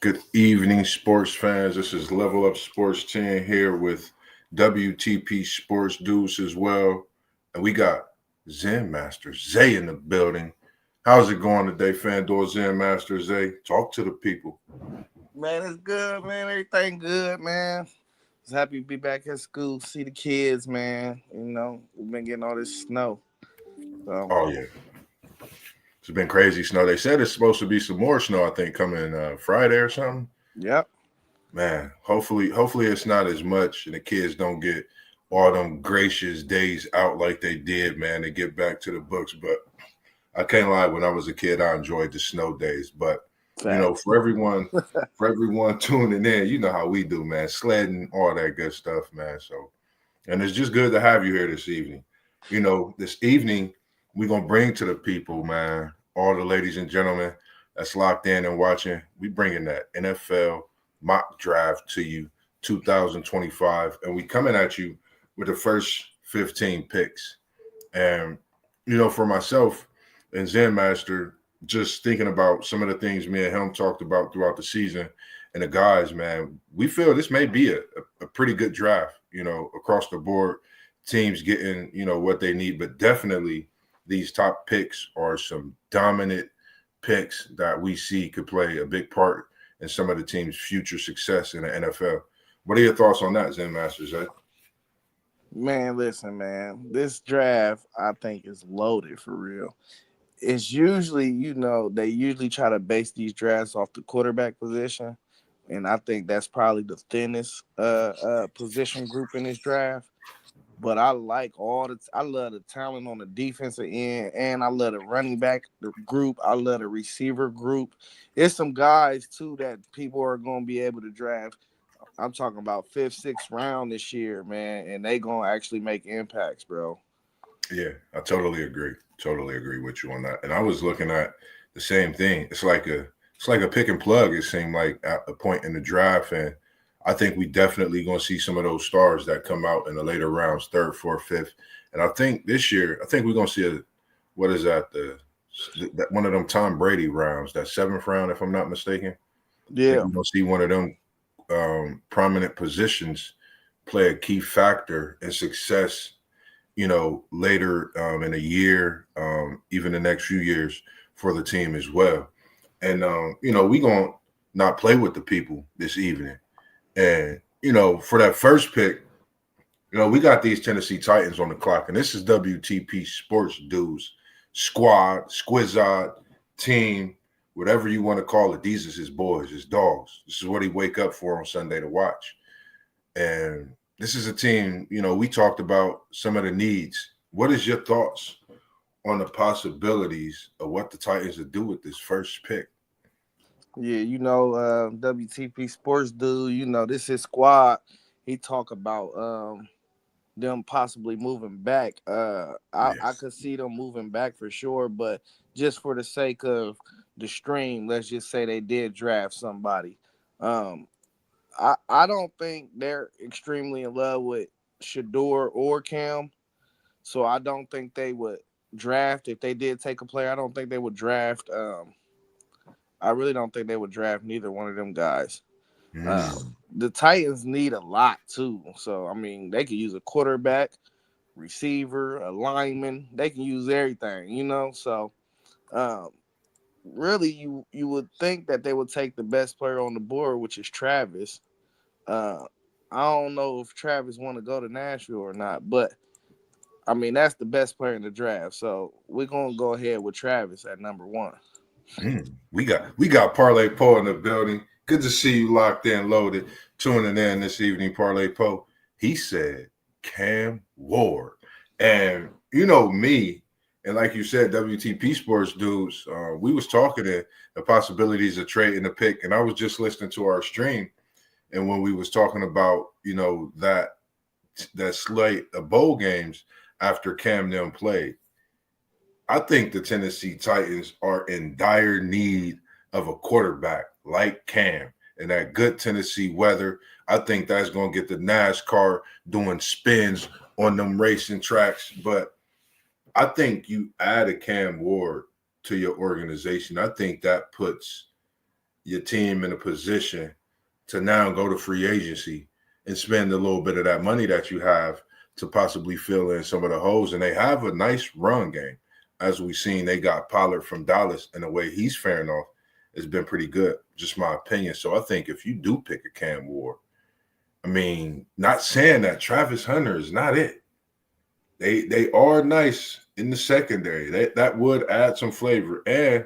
Good evening, sports fans. This is Level Up Sports 10 here with WTP Sports Dudes as well. And we got Zen Master Zay in the building. How's it going today, Fandor Zen Master Zay? Talk to the people. Man, it's good, man. Everything good, man. Just happy to be back at school, see the kids, man. We've been getting all this snow. So, Oh, yeah. It's been crazy snow. They said it's supposed to be some more snow, I think, coming Friday or something. yep. Man, hopefully it's not as much and the kids don't get all them gracious days out like they did, man, to get back to the books. But I can't lie, when I was a kid, I enjoyed the snow days. But Facts. for everyone tuning in, you know how we do, man. Sledding, all that good stuff, man. So, and it's just good to have you here this evening. This evening we're gonna bring to the people, man, all the ladies and gentlemen that's locked in and watching. We bringing that NFL mock draft to you, 2025, and we coming at you with the first 15 picks. And for myself and Zen Master, just thinking about some of the things me and him talked about throughout the season, and the guys, man, we feel this may be a pretty good draft. Across the board, teams getting what they need, but definitely these top picks are some dominant picks that we see could play a big part in some of the team's future success in the NFL. What are your thoughts on that, Zen Masters? Man, listen, man. This draft, I think, is loaded for real. It's usually, they usually try to base these drafts off the quarterback position. And I think that's probably the thinnest position group in this draft. But I love the talent on the defensive end, and I love the running back group. I love the receiver group. It's some guys too that people are gonna be able to draft. I'm talking about fifth, sixth round this year, man, and they gonna actually make impacts, bro. Yeah, I totally agree. Totally agree with you on that. And I was looking at the same thing. It's like a pick and plug. It seemed like at a point in the draft, and I think we definitely gonna see some of those stars that come out in the later rounds, third, fourth, fifth. And I think this year, I think we're gonna see what is that that one of them Tom Brady rounds, that seventh round, if I'm not mistaken. I think Yeah, we're gonna see one of them prominent positions play a key factor in success later in a year, even the next few years for the team as well. And we gonna not play with the people this evening. And for that first pick, we got these Tennessee Titans on the clock, and this is WTP Sports Dudes squad, squizard, team, whatever you want to call it. These is his boys, his dogs. This is what he wake up for on Sunday to watch. And this is a team, we talked about some of the needs. What is your thoughts on the possibilities of what the Titans will do with this first pick? yeah, WTP Sports dude. This is squad. He talk about them possibly moving back. I Yes. could see them moving back for sure, but just for the sake of the stream, let's just say they did draft somebody. Um, I don't think they're extremely in love with Shador or Cam, so I don't think they would draft if they did take a player. I don't think they would draft. I really don't think they would draft neither one of them guys. Mm. The Titans need a lot too, so I mean they could use a quarterback, receiver, a lineman. They can use everything. So um, really, you would think that they would take the best player on the board, which is Travis. Uh, I don't know if Travis want to go to Nashville or not, but I mean that's the best player in the draft. So we're gonna go ahead with Travis at number one. We got Parlay Poe in the building. Good to see you locked in, loaded, tuning in this evening, Parlay Poe. He said Cam Ward. And me, and like you said, WTP Sports Dudes, we was talking the possibilities of trading the pick, and I was just listening to our stream, and when we was talking about that slate of bowl games after Cam them played, I think the Tennessee Titans are in dire need of a quarterback like Cam and that good Tennessee weather. I think that's going to get the NASCAR doing spins on them racing tracks. But I think you add a Cam Ward to your organization. I think that puts your team in a position to now go to free agency and spend a little bit of that money that you have to possibly fill in some of the holes. And they have a nice run game. As we've seen, they got Pollard from Dallas, and the way he's faring off has been pretty good, just my opinion. So I think if you do pick a Cam Ward, I mean, not saying that Travis Hunter is not it. They are nice in the secondary. That would add some flavor and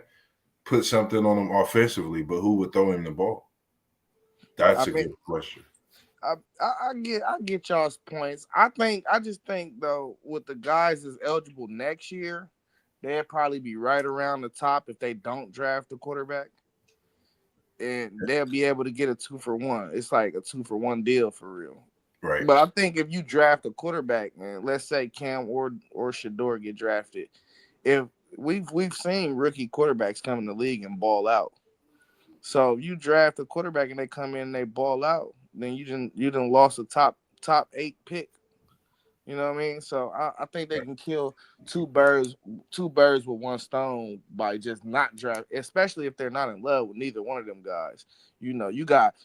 put something on them offensively, but who would throw him the ball? That's I a mean, good question. I get y'all's points. I just think though, with the guys that's eligible next year, they'll probably be right around the top if they don't draft a quarterback, and they'll be able to get a 2-for-1. It's like a 2-for-1 deal for real. Right. But I think if you draft a quarterback, man, let's say Cam or Shador get drafted, if we've seen rookie quarterbacks come in the league and ball out. So if you draft a quarterback and they come in and they ball out, then you didn't lost a top 8 pick. You know what I mean? So I think they can kill two birds with one stone by just not draft, especially if they're not in love with neither one of them guys. You know, you got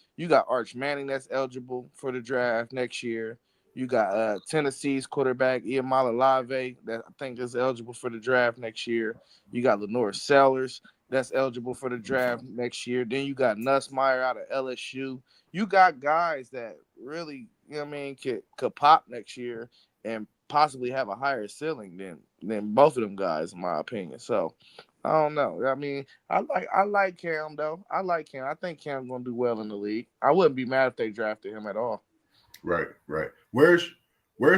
Arch Manning that's eligible for the draft next year. You got Tennessee's quarterback Iamala Lave that I think is eligible for the draft next year. You got Lenore Sellers that's eligible for the draft next year. Then you got Nussmeier out of LSU. You got guys that really, you know what I mean, could pop next year and possibly have a higher ceiling than both of them guys, in my opinion. So I don't know. I mean, I like Cam though. I like Cam. I think Cam's gonna do well in the league. I wouldn't be mad if they drafted him at all. Right. Where's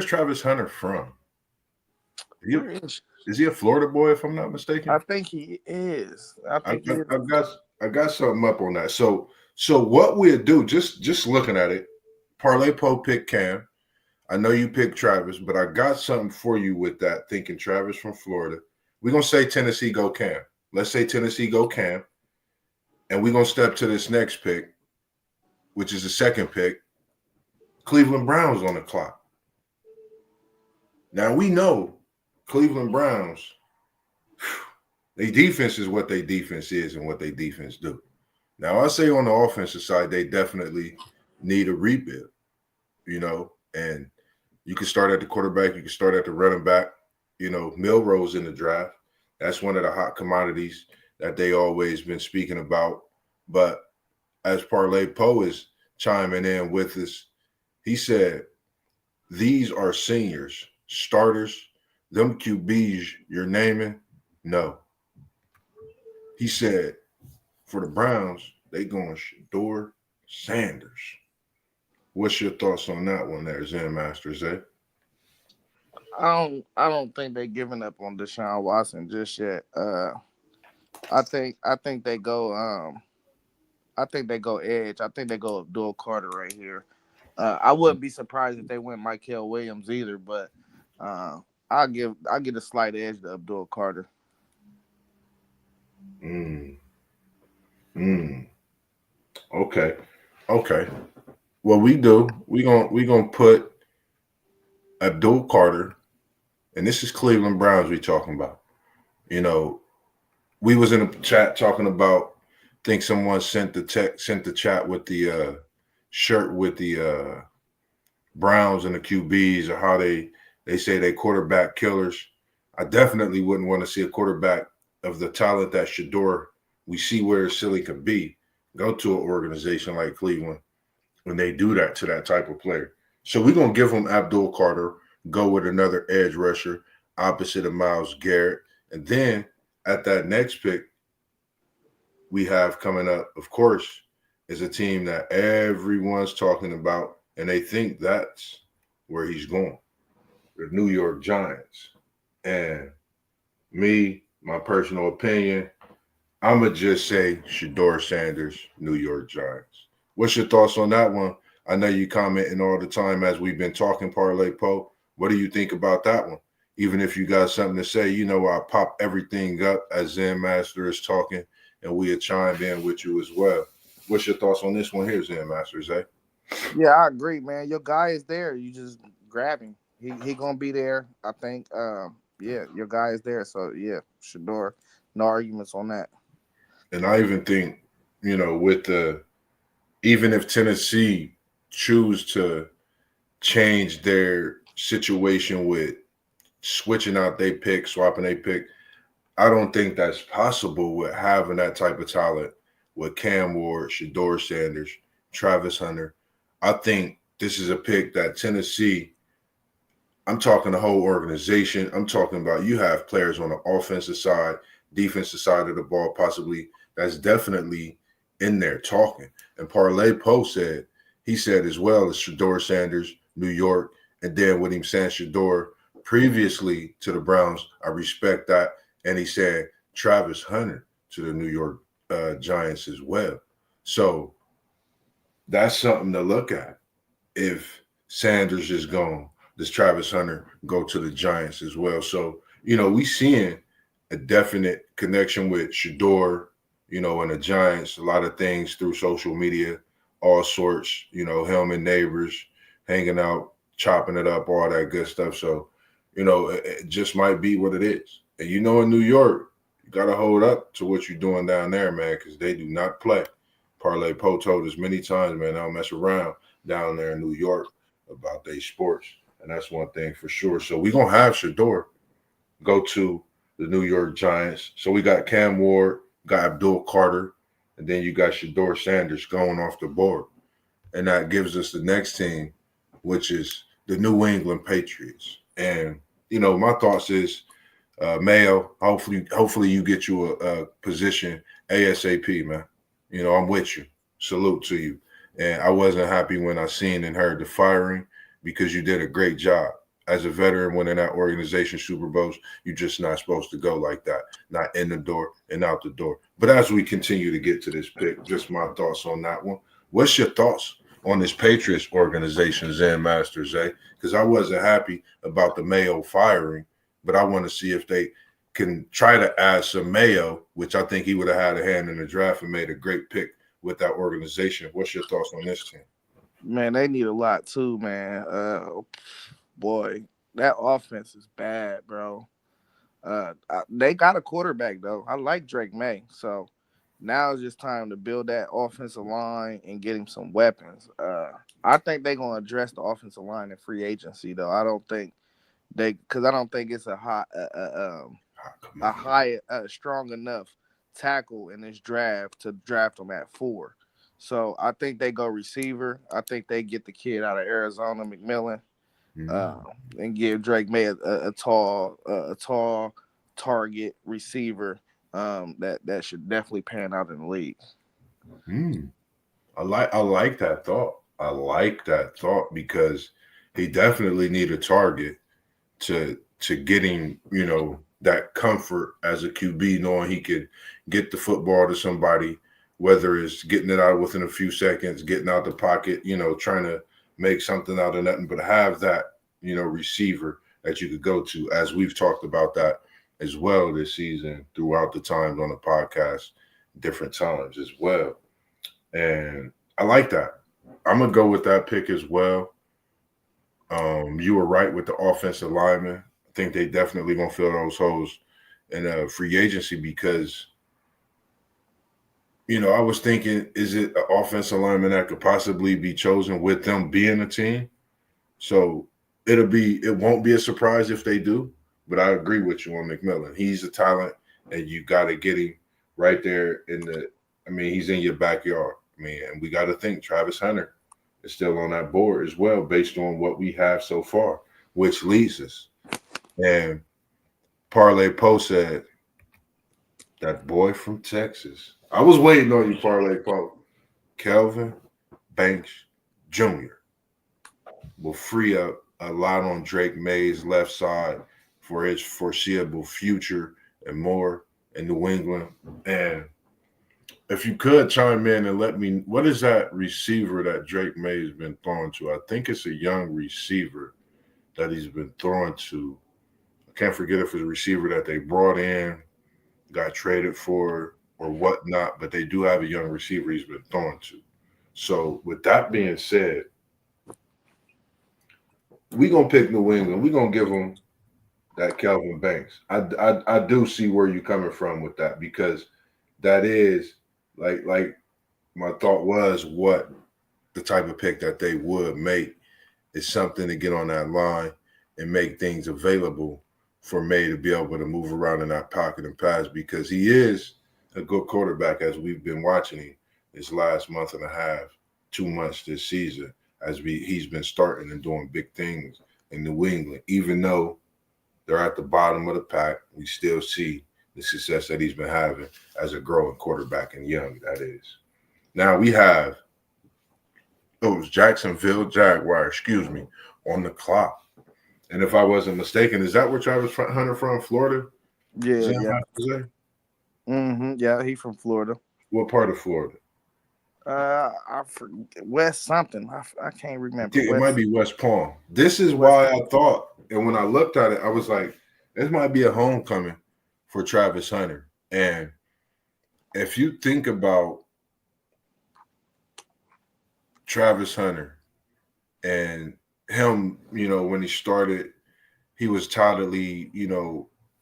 Travis Hunter from? Where is? Is he a Florida boy, if I'm not I mistaken? think he is. I I, think he is. I got something up on that. So what we'll do, just looking at it, Parlay Po picked Cam. I know you picked Travis, but I got something for you with that, thinking Travis from Florida. We're going to say Tennessee go Cam. Let's say Tennessee go Cam. And we're going to step to this next pick, which is the second pick. Cleveland Browns on the clock. Now, we know Cleveland Browns, their defense is what their defense is and what their defense do. Now, I say on the offensive side, they definitely need a rebuild, you know, and you can start at the quarterback. You can start at the running back. You know, Milrose in the draft. That's one of the hot commodities that they always been speaking about. But as Parlay Po is chiming in with us, he said, these are seniors, starters, them QBs you're naming. No. He said, for the Browns, they going Shador Sanders. What's your thoughts on that one there, Zen Masters, eh? I don't think they're giving up on Deshaun Watson just yet. I think they go edge. I think they go Abdul Carter right here. I wouldn't be surprised if they went Michael Williams either, but I'll get a slight edge to Abdul Carter. Mm. Mm. Okay. Okay. Well, we gonna put Abdul Carter, and this is Cleveland Browns we talking about. You know, we was in a chat talking about. Think someone sent the chat with the shirt with the Browns and the QBs, or how they say they quarterback killers. I definitely wouldn't want to see a quarterback of the talent that Shador, we see where silly could be, go to an organization like Cleveland when they do that to that type of player. So we're going to give him Abdul Carter, go with another edge rusher opposite of Myles Garrett. And then at that next pick, we have coming up, of course, is a team that everyone's talking about, and they think that's where he's going, the New York Giants. And me, my personal opinion, I'm going to just say Shador Sanders, New York Giants. What's your thoughts on that one? I know you commenting all the time as we've been talking, Parlay Po. What do you think about that one? Even if you got something to say, you know, I pop everything up as Zen Master is talking, and we'll chime in with you as well. What's your thoughts on this one here, Zen Masters, eh? Yeah, I agree, man. Your guy is there. You just grab him. He gonna be there. I think. Yeah, your guy is there. So yeah, Shador. No arguments on that. And I even think with the even if Tennessee choose to change their situation with switching out their pick, swapping their pick, I don't think that's possible with having that type of talent with Cam Ward, Shador Sanders, Travis Hunter. I think this is a pick that Tennessee, I'm talking the whole organization. I'm talking about you have players on the offensive side, defensive side of the ball, possibly that's definitely in there talking. And Parlay Poe he said as well as Shador Sanders, New York, and then with him saying Shador previously to the Browns, I respect that. And he said Travis Hunter to the New York Giants as well. So that's something to look at. If Sanders is gone, does Travis Hunter go to the Giants as well? So, we seeing a definite connection with Shador, and the Giants, a lot of things through social media, all sorts, him and neighbors hanging out, chopping it up, all that good stuff. So, it just might be what it is. And in New York, you got to hold up to what you're doing down there, man, because they do not play. Parlay Poe told us many times, man, I don't mess around down there in New York about their sports. And that's one thing for sure. So we're going to have Shador go to the New York Giants. So we got Cam Ward, got Abdul Carter, and then you got Shador Sanders going off the board. And that gives us the next team, which is the New England Patriots. And, my thoughts is Mayo, hopefully you get you a position ASAP, man. I'm with you. Salute to you. And I wasn't happy when I seen and heard the firing because you did a great job. As a veteran winning that organization Super Bowls, you're just not supposed to go like that, not in the door and out the door. But as we continue to get to this pick, just my thoughts on that one. What's your thoughts on this Patriots organization, Zen Masters, Zay? Because I wasn't happy about the Mayo firing, but I want to see if they can try to add some Mayo, which I think he would have had a hand in the draft and made a great pick with that organization. What's your thoughts on this team? Man, they need a lot too, man. Boy, that offense is bad, bro. They got a quarterback though. I like Drake May, so now it's just time to build that offensive line and get him some weapons. I think they're gonna address the offensive line in free agency though. I don't think because I don't think it's a strong enough tackle in this draft to draft them at 4. So I think they go receiver. I think they get the kid out of Arizona, McMillan, and give Drake May a tall target receiver that should definitely pan out in the league. I like that thought. I like that thought because he definitely need a target to get him, that comfort as a QB, knowing he could get the football to somebody, whether it's getting it out within a few seconds, getting out the pocket, trying to make something out of nothing, but have that, receiver that you could go to, as we've talked about that as well this season throughout the times on the podcast, different times as well. And I like that. I'm going to go with that pick as well. You were right with the offensive lineman. I think they definitely going to fill those holes in free agency because, I was thinking, is it an offensive lineman that could possibly be chosen with them being a team? So it won't be a surprise if they do, but I agree with you on McMillan. He's a talent and you got to get him right there he's in your backyard. And we got to think Travis Hunter is still on that board as well, based on what we have so far, which leads us. And Parlay Poe said, that boy from Texas. I was waiting on you, Parlay Poe. Kelvin Banks Jr. will free up a lot on Drake May's left side for his foreseeable future and more in New England. And if you could chime in and let me, what is that receiver that Drake May has been throwing to? I think it's a young receiver that he's been throwing to. I can't forget if it's a receiver that they brought in, got traded for, or whatnot, but they do have a young receiver he's been throwing to. So with that being said, we're going to pick New England. We're going to give them that Kelvin Banks. I do see where you're coming from with that because that is like my thought was what the type of pick that they would make is something to get on that line and make things available for May to be able to move around in that pocket and pass, because he is a good quarterback as we've been watching him this last month and a half, 2 months this season, as he's been starting and doing big things in New England. Even though they're at the bottom of the pack, we still see the success that he's been having as a growing quarterback and young, that is. Now we have those Jacksonville Jaguars, on the clock. And if I wasn't mistaken, is that where Travis Hunter from? Florida? Yeah, yeah. Yeah, he from Florida. What part of Florida? I forget, West something. I can't remember. It might be West Palm. This is why I thought, and when I looked at it, I was like, this might be a homecoming for Travis Hunter. And if you think about Travis Hunter and him, when he started, he was totally,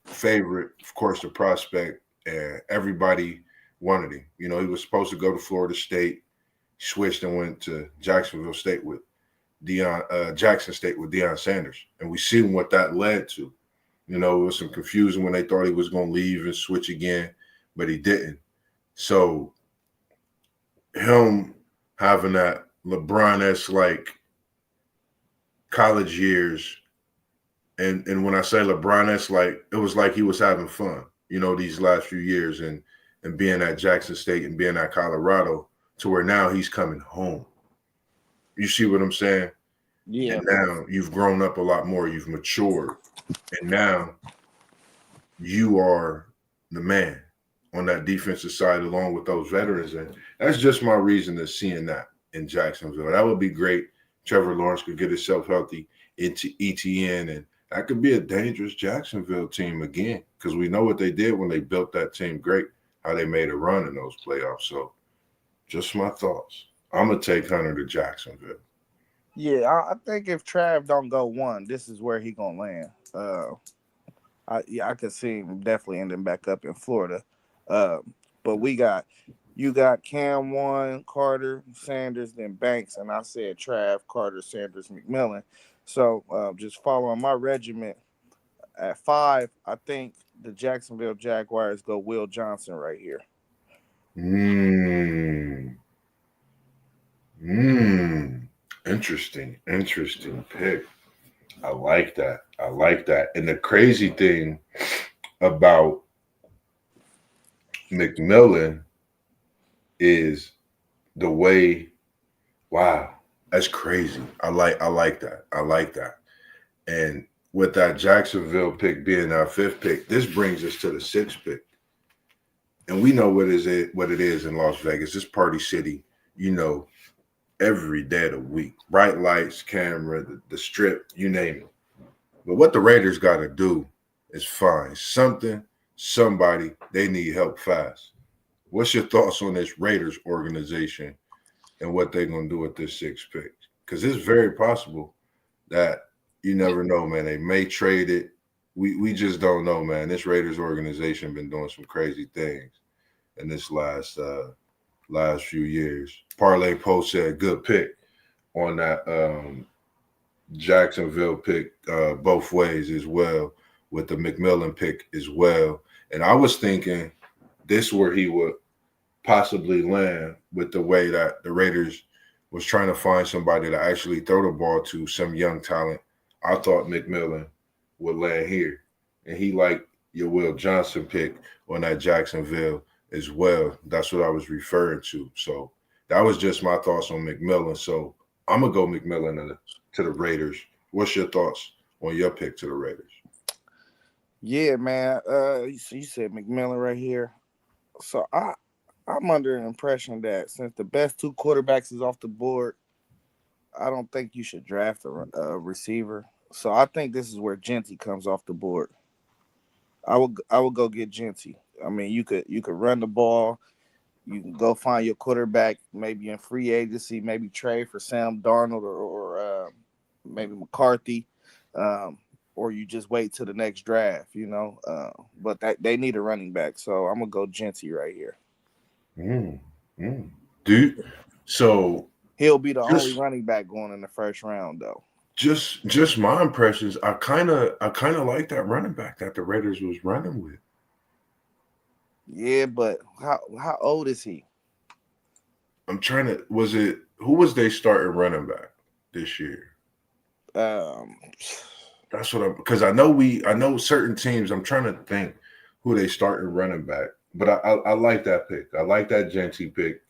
favorite, of course, the prospect, and everybody wanted him. He was supposed to go to Florida State, switched and went to Jacksonville State with Jackson State with Deion Sanders, and we seen what that led to. It was some confusion when they thought he was going to leave and switch again, but he didn't. So him having that LeBron-esque like college years, and when I say LeBron-esque, like it was like he was having fun, these last few years and being at Jackson State and being at Colorado, to where now he's coming home. You see what I'm saying? Yeah. And now you've grown up a lot more, you've matured, and now you are the man on that defensive side along with those veterans. And that's just my reason to seeing that in Jacksonville. That would be great. Trevor Lawrence could get himself healthy into ETN, and that could be a dangerous Jacksonville team again, because we know what they did when they built that team great, how they made a run in those playoffs. So just my thoughts. I'm going to take Hunter to Jacksonville. Yeah, I think if Trav don't go one, this is where he going to land. I could see him definitely ending back up in Florida. But you got Cam 1, Carter, Sanders, then Banks, and I said Trav, Carter, Sanders, McMillan. So just following my regiment at 5, I think the Jacksonville Jaguars go Will Johnson right here. Interesting pick. I like that. And the crazy thing about McMillan is the way, wow, that's crazy. I like that. And with that Jacksonville pick being our 5th pick, this brings us to the 6th pick. And we know what it is in Las Vegas. It's Party City, every day of the week. Bright lights, camera, the strip, you name it. But what the Raiders got to do is find somebody, they need help fast. What's your thoughts on this Raiders organization and what they're going to do with this 6th pick? Because it's very possible that you never know, man. They may trade it. We just don't know, man. This Raiders organization been doing some crazy things in this last few years. Parlay Post said good pick on that Jacksonville pick both ways as well, with the McMillan pick as well. And I was thinking this where he would possibly land, with the way that the Raiders was trying to find somebody to actually throw the ball to, some young talent. I thought McMillan would land here. And he liked your Will Johnson pick on that Jacksonville as well. That's what I was referring to. So that was just my thoughts on McMillan. So I'm going to go McMillan to the Raiders. What's your thoughts on your pick to the Raiders? Yeah, man. You said McMillan right here. So I'm under an impression that since the best 2 quarterbacks is off the board, I don't think you should draft a receiver. So I think this is where Genty comes off the board. I would go get Genty. I mean, you could run the ball. You can go find your quarterback, maybe in free agency, maybe trade for Sam Darnold or maybe McCarthy, or you just wait till the next draft, But they need a running back, so I'm gonna go Genty right here. Dude, so He'll be the only just running back going in the first round, though. just my impressions. I kind of like that running back that the Raiders was running with. Yeah, but how old is he? I'm trying to. Was it who was they starting running back this year? Um, That's what I'm because I know certain teams. I'm trying to think who they starting running back, but I like that pick. I like that Genty pick.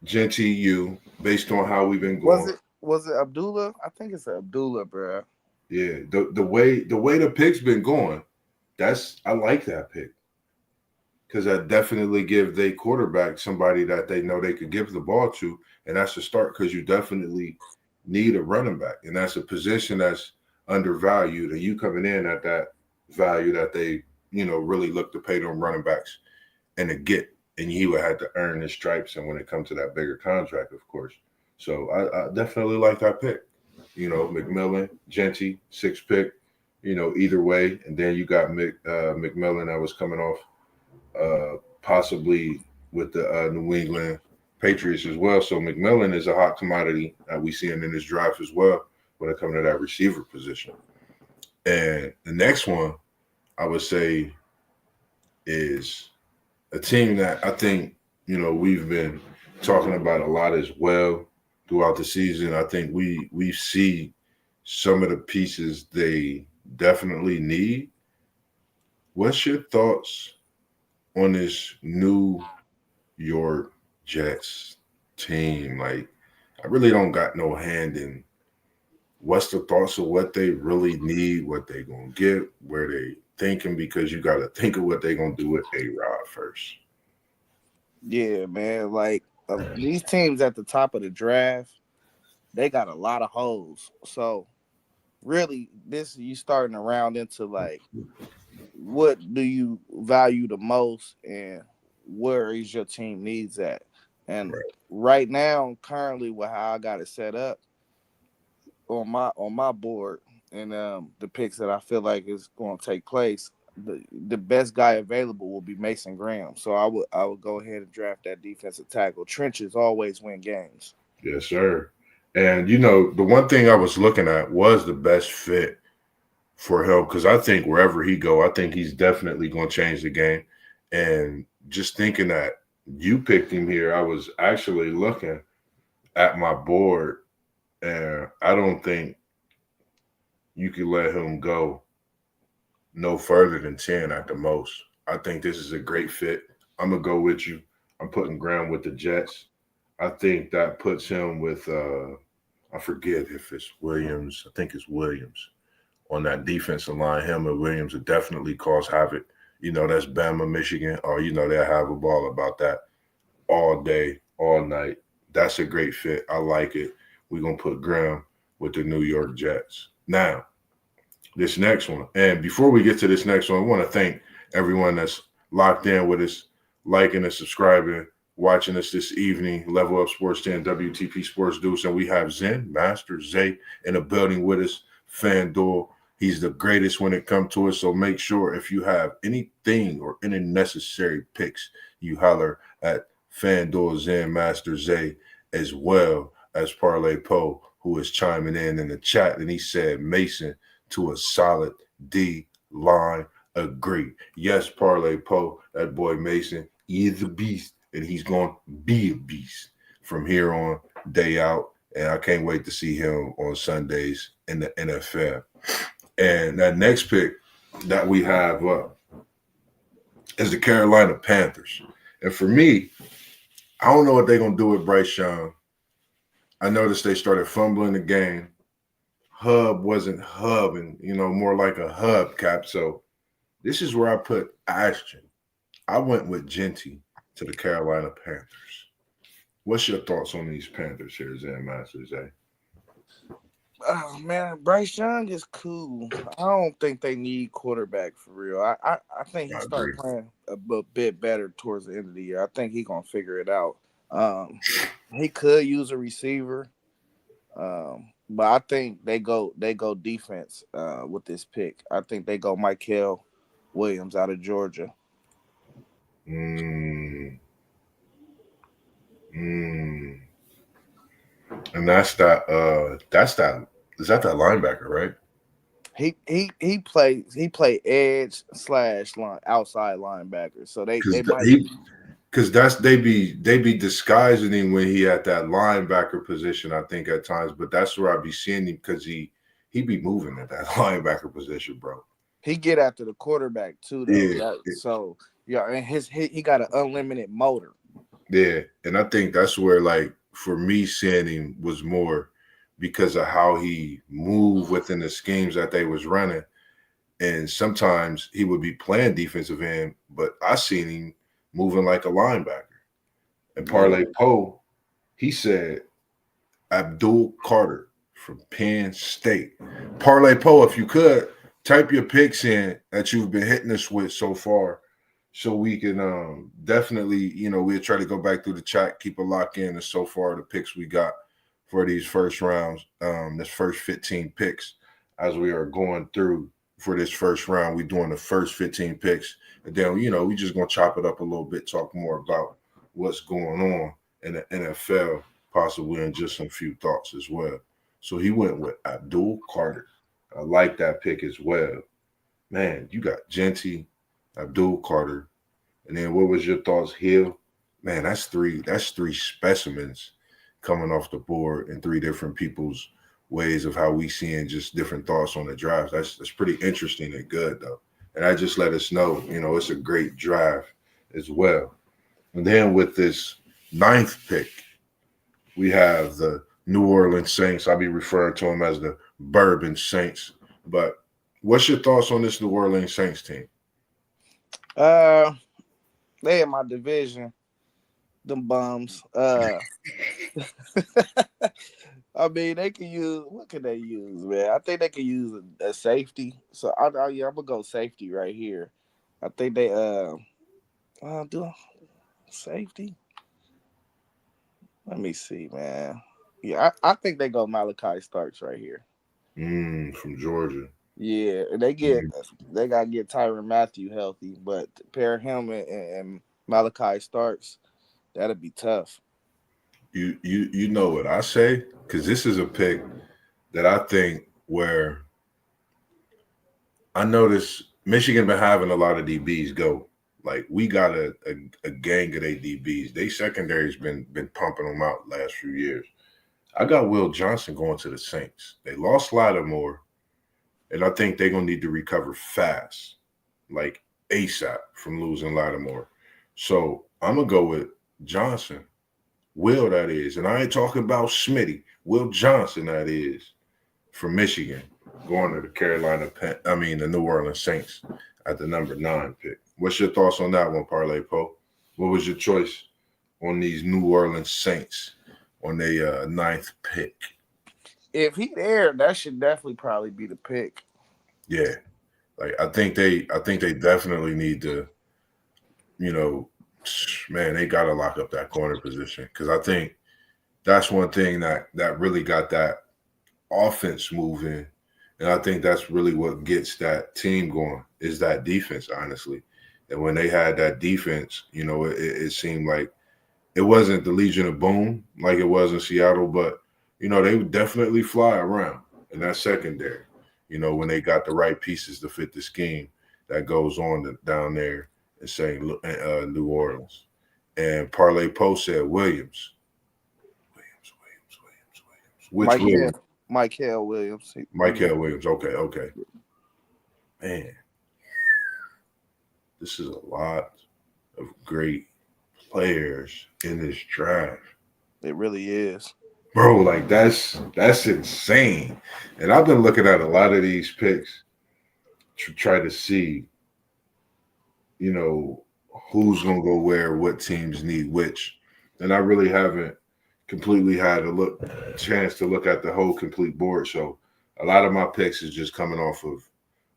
Genty U based on how we've been was going. it was it Abdullah? I think it's Abdullah, bro. Yeah, the way the pick's been going, I like that pick because that definitely give they quarterback somebody that they know they could give the ball to, and that's the start because you definitely need a running back, and that's a position that's undervalued, and you coming in at that value that they really look to pay them running backs and to get, and he would have to earn his stripes, and when it comes to that bigger contract, of course. So I definitely like that pick. McMillan, Genty, six pick. Either way, and then you got McMillan that was coming off possibly with the New England Patriots as well. So McMillan is a hot commodity that we see in this draft as well when it comes to that receiver position. And the next one I would say is a team that I think we've been talking about a lot as well throughout the season. I think we see some of the pieces they definitely need. What's your thoughts on this New York Jets team? Like, I really don't got no hand in what's the thoughts of what they really need, what they gonna get, where they thinking, because you got to think of what they gonna do with A-Rod first. Yeah, man. Like these teams at the top of the draft, they got a lot of holes. So really, this you starting to round into like what do you value the most and where is your team needs at. And Right. right now, currently, with how I got it set up on my board and the picks that I feel like is going to take place, the best guy available will be Mason Graham. So I would go ahead and draft that defensive tackle. Trenches always win games. Yes, sir. And the one thing I was looking at was the best fit for him because I think wherever he go, I think he's definitely going to change the game. And just thinking that you picked him here, I was actually looking at my board, and I don't think you could let him go no further than 10 at the most. I think this is a great fit. I'm gonna go with you. I'm putting Graham with the Jets. I think that puts him with I forget if it's Williams. I think it's Williams on that defensive line. Him and Williams would definitely cause havoc. That's Bama, Michigan, or they'll have a ball about that all day, all night. That's a great fit. I like it. We're gonna put Graham with the New York Jets. Now, this next one. And before we get to this next one, I want to thank everyone that's locked in with us, liking and subscribing, watching us this evening. Level Up Sports 10, WTP Sports Deuce. And we have Zen, Master Zay in the building with us, FanDuel. He's the greatest when it comes to it. So make sure if you have anything or any necessary picks, you holler at FanDuel Zen, Master Zay, as well as Parlay Poe, who is chiming in the chat. And he said, Mason to a solid D line. Agree. Yes, Parlay Poe, that boy Mason, he is a beast, and he's going to be a beast from here on, day out. And I can't wait to see him on Sundays in the NFL. And that next pick that we have up is the Carolina Panthers. And for me, I don't know what they're going to do with Bryce Young. I noticed they started fumbling the game. Hub wasn't hubbing, more like a hubcap. So this is where I put Ashton. I went with Genty to the Carolina Panthers. What's your thoughts on these Panthers here, Zen Masters? Oh man, Bryce Young is cool. I don't think they need quarterback for real. I think he I start agree. playing a bit better towards the end of the year. I think he gonna figure it out. He could use a receiver, but I think they go defense with this pick. I think they go Michael Williams out of Georgia. Mm, Mm. And that's that is that linebacker, right? He play edge slash line outside linebacker. So they Because might he because that's they be disguising him when he at that linebacker position, I think at times, but that's where I be seeing him because he be moving at that linebacker position, bro. he get after the quarterback too though. Yeah, So yeah, and he got an unlimited motor. yeah. And I think that's where like for me seeing him was more because of how he moved within the schemes that they was running. And sometimes he would be playing defensive end, but I seen him moving like a linebacker. And Yeah. Parlay Poe, he said Abdul Carter from Penn State. Parlay Poe, if you could type your picks in that you've been hitting us with so far, so we can definitely, we'll try to go back through the chat, keep a lock in, and so far the picks we got for these first rounds, this first 15 picks as we are going through for this first round. We doing the first 15 picks, and then we just gonna chop it up a little bit, talk more about what's going on in the NFL, possibly, and just some few thoughts as well. So he went with Abdul Carter. I like that pick as well. Man, you got Genty, Abdul Carter, and then what was your thoughts, Hill? Man, that's three. That's three specimens coming off the board in three different people's ways of how we seeing just different thoughts on the draft. That's pretty interesting and good though. And I just let us know, it's a great draft as well. And then with this ninth pick, we have the New Orleans Saints. I'll be referring to them as the Bourbon Saints. But what's your thoughts on this New Orleans Saints team? Uh, they in my division. Them bums. I mean, they can use what can they use, man? I think they can use a safety. So I'm gonna go safety right here. I think they do safety. Let me see, man. Yeah, I think they go Malachi Starks right here. From Georgia. Yeah, and they gotta get Tyron Matthew healthy, but pair him and Malachi Starks, that'll be tough. You know what I say? Because this is a pick that I think where I notice Michigan been having a lot of DBs go. Like we got a gang of their DBs. They secondary's been pumping them out the last few years. I got Will Johnson going to the Saints. They lost Lattimore, and I think they're gonna need to recover fast, like ASAP from losing Lattimore. So I'm gonna go with Johnson. Will, that is. And I ain't talking about Smitty. Will Johnson, that is, from Michigan, going to the New Orleans Saints at the number 9 pick. What's your thoughts on that one, Parlay Poe? What was your choice on these New Orleans Saints on their ninth pick? If he there, that should definitely probably be the pick. Yeah. Like I think they definitely need to, man, they gotta lock up that corner position. Cause I think that's one thing that really got that offense moving. And I think that's really what gets that team going is that defense, honestly. And when they had that defense, it seemed like it wasn't the Legion of Boom like it was in Seattle, but they would definitely fly around in that secondary. When they got the right pieces to fit the scheme that goes on down there in New Orleans. And Parlay Post said Williams. Which Williams? Michael Williams. Michael Williams. Okay. Man, this is a lot of great players in this draft. It really is. Bro, like that's insane. And I've been looking at a lot of these picks to try to see, who's gonna go where, what teams need which. And I really haven't completely had a chance to look at the whole complete board. So a lot of my picks is just coming off of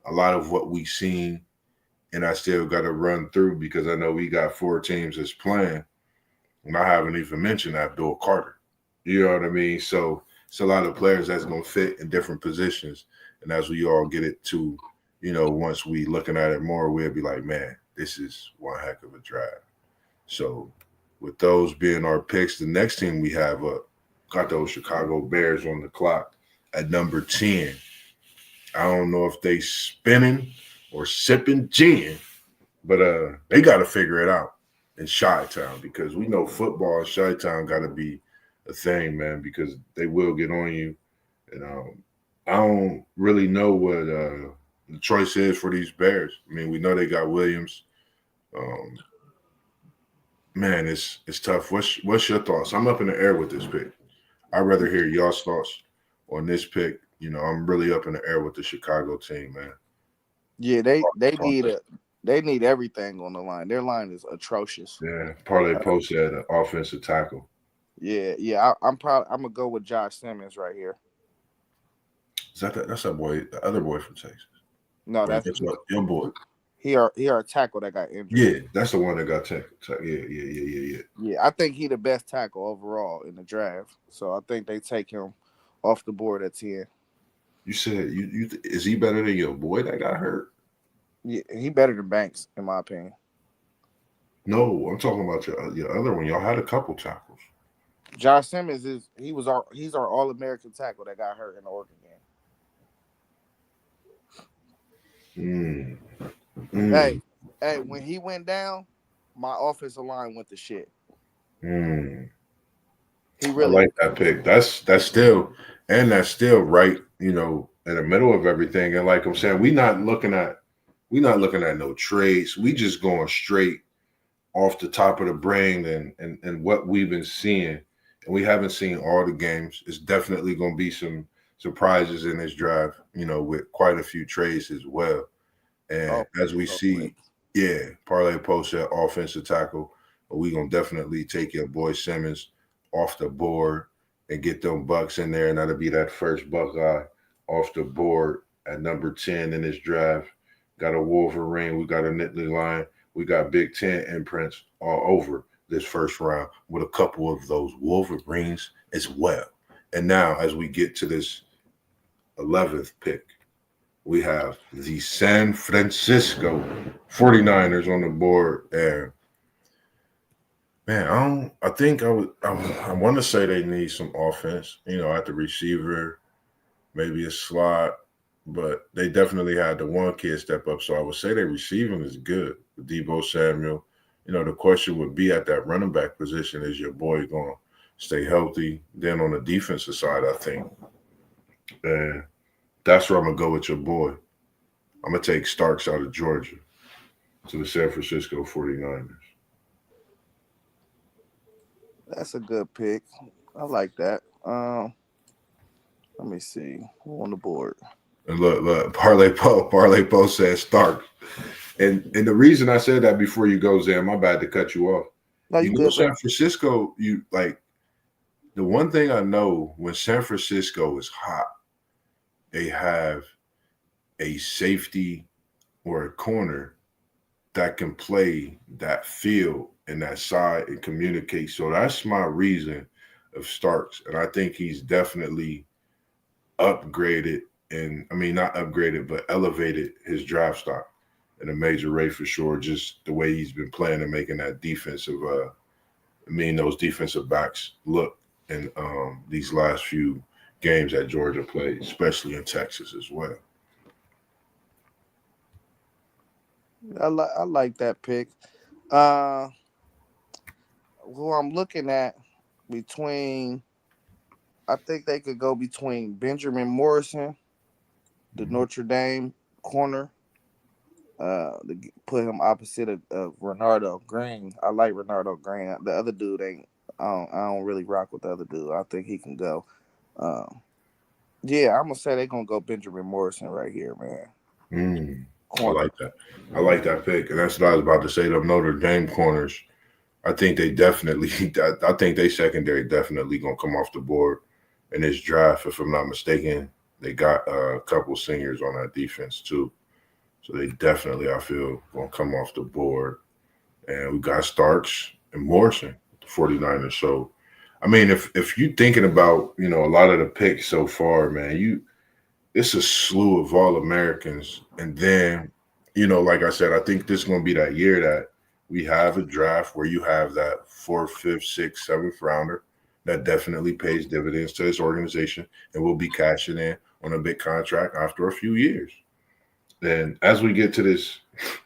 a lot of what we've seen. And I still got to run through because I know we got 4 teams that's playing. And I haven't even mentioned Abdul Carter. You know what I mean? So it's a lot of players that's going to fit in different positions. And as we all get it to, once we looking at it more, we'll be like, man, this is one heck of a draft. So with those being our picks, the next team we have got those Chicago Bears on the clock at number 10. I don't know if they spinning or sipping gin, but they got to figure it out in Chi-Town because we know football in Chi-Town got to be a thing, man, because they will get on you. And I don't really know what the choice is for these Bears. I mean, we know they got Williams. Um, man, it's tough. What's your thoughts? I'm up in the air with this pick. I'd rather hear y'all's thoughts on this pick. You know, I'm really up in the air with the Chicago team, man. Yeah, they need everything on the line. Their line is atrocious. Yeah, Parlay Post had an offensive tackle. Yeah. I'm gonna go with Josh Simmons right here. Is that's that boy, the other boy from Texas? No, Right, that's what, young boy. he are a tackle that got injured. Yeah, that's the one that got tackled. Yeah. Yeah, I think he the best tackle overall in the draft. So I think they take him off the board at 10. You said you is he better than your boy that got hurt? Yeah, he better than Banks, in my opinion. No, I'm talking about your other one. Y'all had a couple tackles. Josh Simmons he's our All-American tackle that got hurt in the Oregon game. Hey, when he went down, my offensive line went to shit. He really I like that pick. That's still right, you know, in the middle of everything. And like I'm saying, we're not looking at no trades. We just going straight off the top of the brain and what we've been seeing. And we haven't seen all the games. It's definitely going to be some surprises in this draft, you know, with quite a few trades as well. And as we see, Parlay Post at offensive tackle, but we're going to definitely take your boy Simmons off the board and get them Bucks in there. And that'll be that first Buckeye off the board at number 10 in this draft. Got a Wolverine. We got a Nittany Lion. We got Big Ten imprints all over this first round with a couple of those Wolverines as well. And now as we get to this 11th pick, we have the San Francisco 49ers on the board. And man, I want to say they need some offense, you know, at the receiver, maybe a slot, but they definitely had the one kid step up. So I would say their receiving is good. Deebo Samuel. You know, the question would be at that running back position, is your boy going to stay healthy? Then on the defensive side, I think. And that's where I'm going to go with your boy. I'm going to take Starks out of Georgia to the San Francisco 49ers. That's a good pick. I like that. Let me see. Who on the board? And look, Parlay Post says Starks. And the reason I said that before you go, Zan, my bad to cut you off. No, you good, San Francisco, you like the one thing I know when San Francisco is hot, they have a safety or a corner that can play that field and that side and communicate. So that's my reason of Starks. And I think he's definitely upgraded and not upgraded, but elevated his draft stock in a major way for sure. Just the way he's been playing and making that defensive, those defensive backs look in these last few games that Georgia played, especially in Texas as well. I like that pick. Who I'm looking at between, I think they could go between Benjamin Morrison, the Notre Dame corner, put him opposite of Renardo Green. I like Renardo Green. The other dude ain't. I don't really rock with the other dude. I think he can go. I'm gonna say they're gonna go Benjamin Morrison right here, man. I like that. I like that pick, and that's what I was about to say. Them Notre Dame corners, I think they definitely. I think they secondary definitely gonna come off the board in this draft. If I'm not mistaken, they got a couple seniors on that defense too, so they definitely, I feel, gonna come off the board. And we got Starks and Morrison, the 49ers. So, if you're thinking about, a lot of the picks so far, man, it's a slew of All-Americans. And then, like I said, I think this is going to be that year that we have a draft where you have that fourth, fifth, sixth, seventh rounder that definitely pays dividends to his organization and will be cashing in on a big contract after a few years. And as we get to this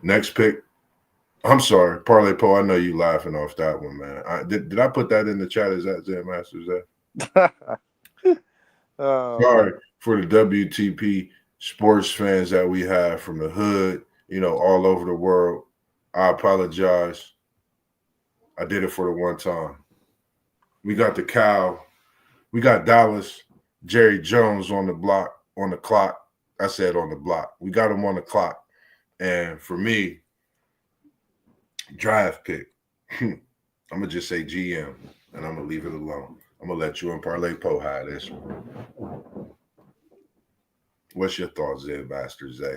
next pick, I'm sorry, Parlay Poe. I know you laughing off that one, man. Did I put that in the chat? Is that Zen Masters? That sorry Man. for the WTP sports fans that we have from the hood, all over the world. I apologize. I did it for the one time. We got the cow. We got Dallas, Jerry Jones on the clock. I said on the block. We got him on the clock. And for me, draft pick. I'm gonna just say GM, and I'm gonna leave it alone. I'm gonna let you and Parlay Poe have this one. What's your thoughts, there, Master Zay?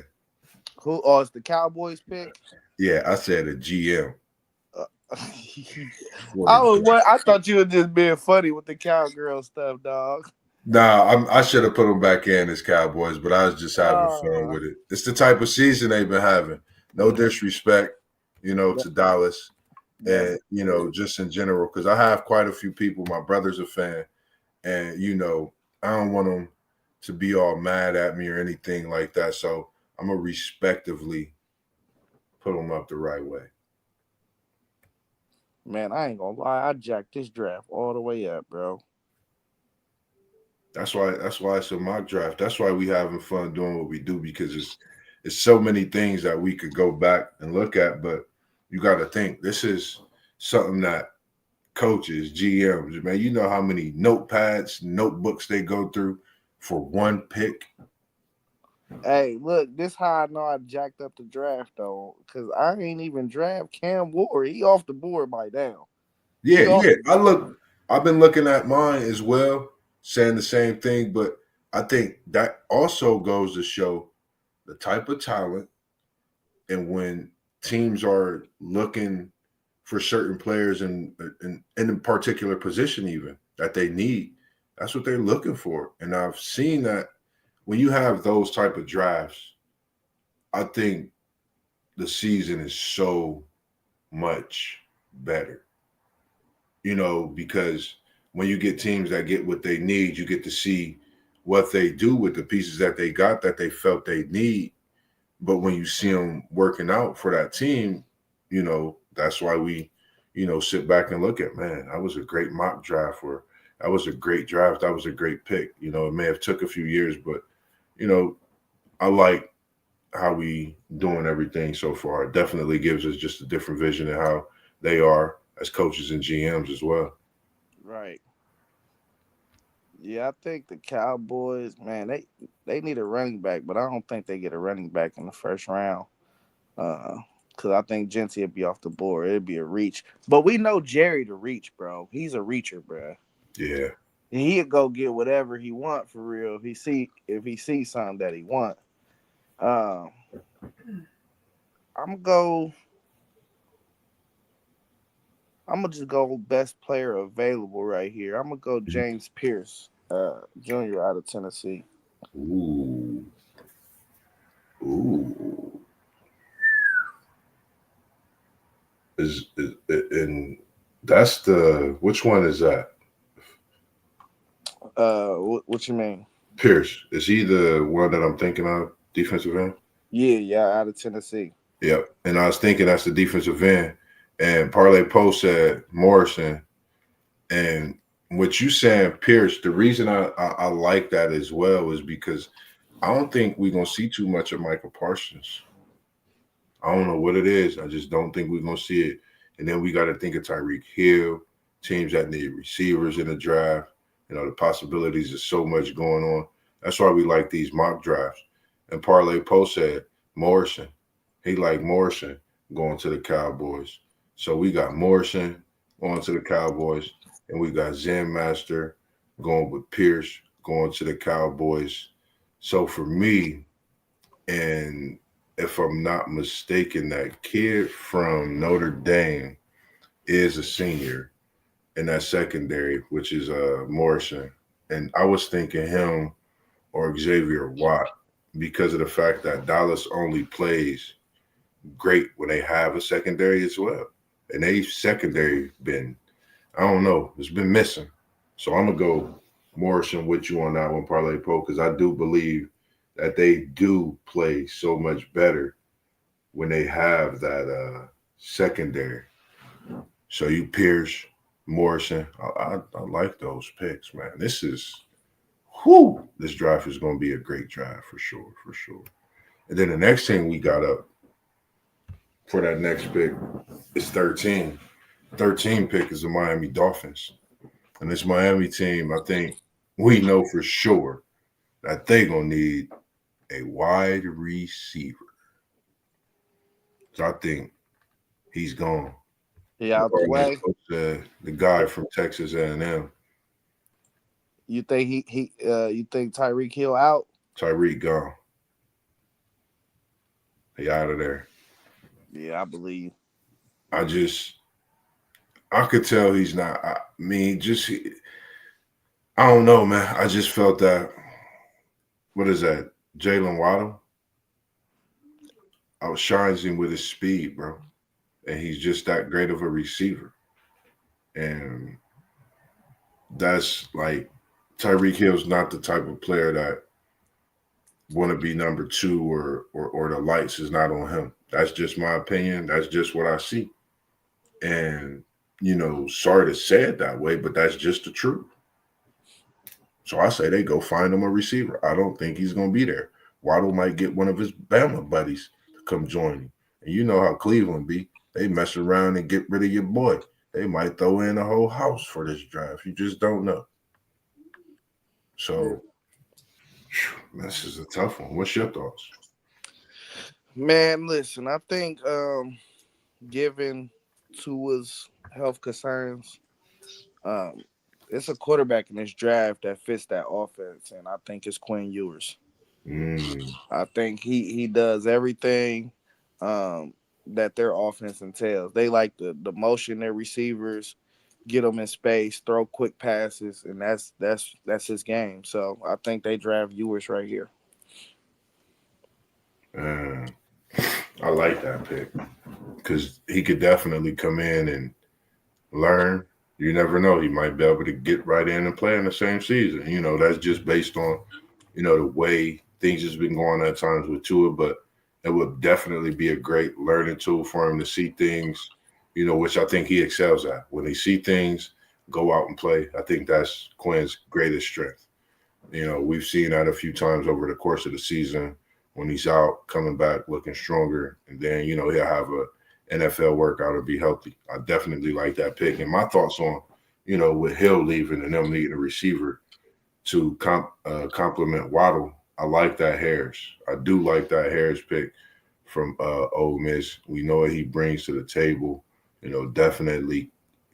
Who? Oh, it's the Cowboys pick. Yeah, I said a GM. I thought you were just being funny with the cowgirl stuff, dog. Nah, I should have put them back in as Cowboys, but I was just having fun with it. It's the type of season they've been having. No disrespect, to Dallas, and just in general, because I have quite a few people. My brother's a fan, and I don't want them to be all mad at me or anything like that. So I'm gonna respectively put them up the right way. Man, I ain't gonna lie. I jacked this draft all the way up, bro. That's why it's a mock draft. That's why we having fun doing what we do, because it's so many things that we could go back and look at. But you got to think, this is something that coaches, GMs, man, you know how many notepads, notebooks they go through for one pick. Hey, look, this how I know I jacked up the draft though, because I ain't even draft Cam Ward. He off the board by now. Yeah. I've been looking at mine as well, saying the same thing, but I think that also goes to show the type of talent, and when teams are looking for certain players in a particular position even that they need, that's what they're looking for. And I've seen that when you have those type of drafts, I think the season is so much better. Because when you get teams that get what they need, you get to see what they do with the pieces that they got that they felt they need. But when you see them working out for that team, that's why we, sit back and look at, man, that was a great mock draft, or that was a great draft. That was a great pick. It may have took a few years, but, I like how we doing everything so far. It definitely gives us just a different vision of how they are as coaches and GMs as well. Right. Yeah, I think the Cowboys, man, they need a running back, but I don't think they get a running back in the first round. Because I think Genty would be off the board. It'd be a reach. But we know Jerry to reach, bro. He's a reacher, bro. Yeah. He'd go get whatever he want for real if he sees something that he want. I'm gonna just go best player available right here. I'm gonna go James Pierce, Jr. out of Tennessee. Ooh. Is and that's which one is that? What you mean? Pierce. Is he the one that I'm thinking of? Defensive end? Yeah, out of Tennessee. Yep. And I was thinking that's the defensive end. And Parlay Poe said Morrison. And what you saying, Pierce, the reason I like that as well is because I don't think we're going to see too much of Michael Parsons. I don't know what it is. I just don't think we're going to see it. And then we got to think of Tyreek Hill, teams that need receivers in the draft. The possibilities is so much going on. That's why we like these mock drafts. And Parlay Poe said Morrison. He liked Morrison going to the Cowboys. So we got Morrison going to the Cowboys, and we got Zen Master going with Pierce going to the Cowboys. So for me, and if I'm not mistaken, that kid from Notre Dame is a senior in that secondary, which is Morrison. And I was thinking him or Xavier Watt because of the fact that Dallas only plays great when they have a secondary as well. And they secondary been, I don't know, it's been missing. So I'm gonna go Morrison with you on that one, Parlay Pro, because I do believe that they do play so much better when they have that secondary. So you Pierce, Morrison, I like those picks, man. This is whoo. This draft is gonna be a great draft for sure, for sure. And then the next thing we got up for that next pick is 13. 13 pick is the Miami Dolphins. And this Miami team, I think we know for sure that they're going to need a wide receiver. So I think he's gone. He out the way. The guy from Texas A&M, You think you think Tyreek Hill out? Tyreek gone. He out of there. Yeah, I believe. I could tell he's not. I don't know, man. I just felt that. What is that? Jalen Waddle outshines him with his speed, bro. And he's just that great of a receiver. And that's like Tyreek Hill's not the type of player that want to be number two or the lights is not on him. That's just my opinion. That's just what I see. And sorry to say it that way, but that's just the truth. So I say they go find him a receiver. I don't think he's going to be there. Waddle might get one of his Bama buddies to come join him. And you know how Cleveland be. They mess around and get rid of your boy. They might throw in a whole house for this draft. You just don't know. So this is a tough one. What's your thoughts? Man, listen, I think given Tua's health concerns, it's a quarterback in this draft that fits that offense, and I think it's Quinn Ewers. I think he does everything that their offense entails. They like the motion their receivers, get them in space, throw quick passes, and that's his game. So I think they draft Ewers right here. I like that pick because he could definitely come in and learn. You never know. He might be able to get right in and play in the same season. That's just based on, the way things has been going at times with Tua, but it would definitely be a great learning tool for him to see things, which I think he excels at. When he see things, go out and play. I think that's Quinn's greatest strength. We've seen that a few times over the course of the season when he's out, coming back, looking stronger. And then, he'll have a NFL workout or be healthy. I definitely like that pick. And my thoughts on, with Hill leaving and them needing a receiver to complement Waddle, I like that Harris. I do like that Harris pick from Ole Miss. We know what he brings to the table. Definitely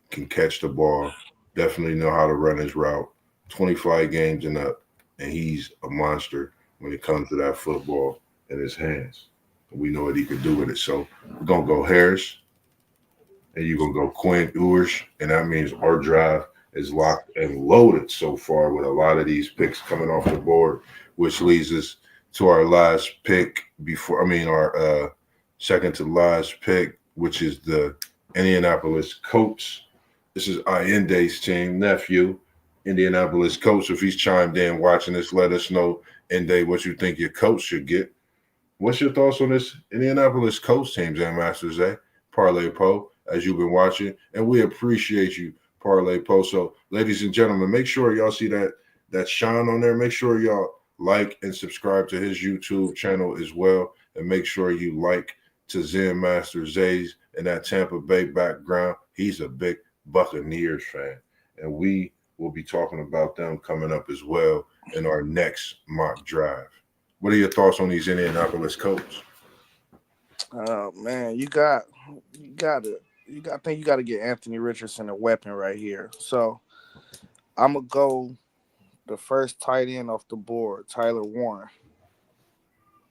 can catch the ball. Definitely know how to run his route. 25 games and up, and he's a monster when it comes to that football in his hands. We know what he could do with it. So we're going to go Harris, and you're going to go Quinn Ewers, and that means our draft is locked and loaded so far with a lot of these picks coming off the board, which leads us to our last pick our second to last pick, which is the Indianapolis Colts. This is Ayende's team, nephew, Indianapolis Colts. If he's chimed in watching this, let us know, Ende, what you think your coach should get. What's your thoughts on this Indianapolis Colts team, Zen Masters, Parlay Pro, as you've been watching? And we appreciate you, Parlay Pro. So, ladies and gentlemen, make sure y'all see that shine on there. Make sure y'all like and subscribe to his YouTube channel as well. And make sure you like to Zen Master Zay's and that Tampa Bay background. He's a big Buccaneers fan. And we will be talking about them coming up as well in our next mock drive. What are your thoughts on these Indianapolis Colts? Oh man, I think you gotta get Anthony Richardson a weapon right here. So I'm gonna go the first tight end off the board, Tyler Warren.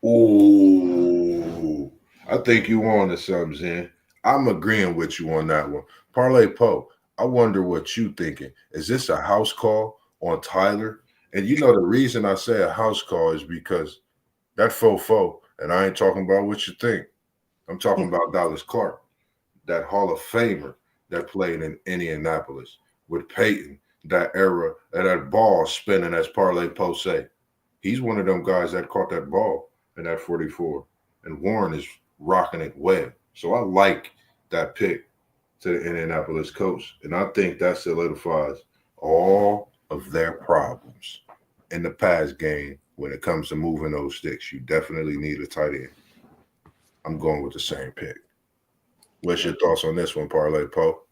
Ooh, I think you on to something, Zen. I'm agreeing with you on that one. Parlay Poe, I wonder what you thinking. Is this a house call on Tyler? And the reason I say a house call is because that fofo, and I ain't talking about what you think. I'm talking about Dallas Clark, that Hall of Famer that played in Indianapolis with Peyton, that era, and that ball spinning as Parlay Post say. He's one of them guys that caught that ball in that 44. And Warren is rocking it well. So I like that pick to the Indianapolis Colts. And I think that solidifies all of their problems in the pass game when it comes to moving those sticks. You definitely need a tight end. I'm going with the same pick. What's your thoughts on this one, Parlay Poe?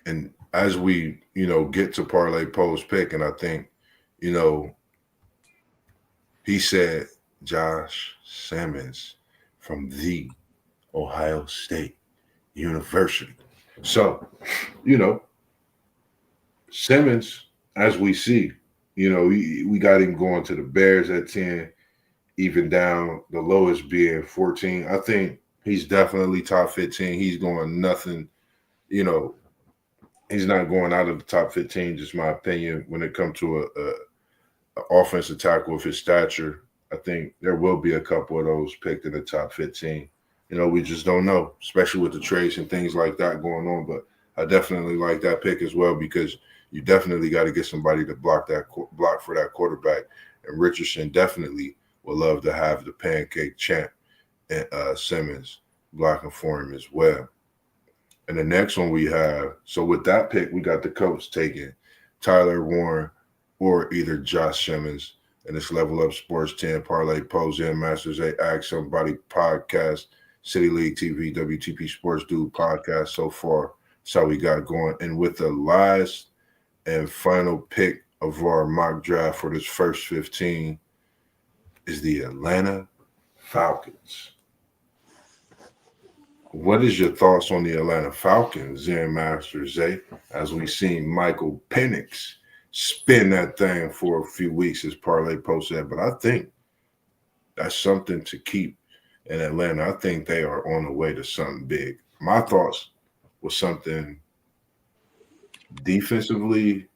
And as we, get to Parlay Poe's pick, and I think, he said Josh Simmons from the Ohio State University. So, Simmons, as we see, we got him going to the Bears at 10, even down the lowest being 14. I think he's definitely top 15. He's going nothing, he's not going out of the top 15, just my opinion, when it comes to a offensive tackle of his stature. I think there will be a couple of those picked in the top 15. We just don't know, especially with the trades and things like that going on. But I definitely like that pick as well, because you definitely got to get somebody to block for that quarterback. And Richardson definitely would love to have the pancake champ and Simmons blocking for him as well. And the next one we have, so with that pick, we got the Colts taking Tyler Warren or either Josh Simmons. And this Level Up Sports 10 Parlay Pose in Masters 8 Ask Somebody podcast, City League TV, WTP Sports Dude podcast so far. That's how we got going. And with the last and final pick of our mock draft for this first 15 is the Atlanta Falcons. What is your thoughts on the Atlanta Falcons, Zen Master Zay, as we've seen Michael Penix spin that thing for a few weeks, as Parlay Post said? But I think that's something to keep in Atlanta. I think they are on the way to something big. My thoughts was something defensively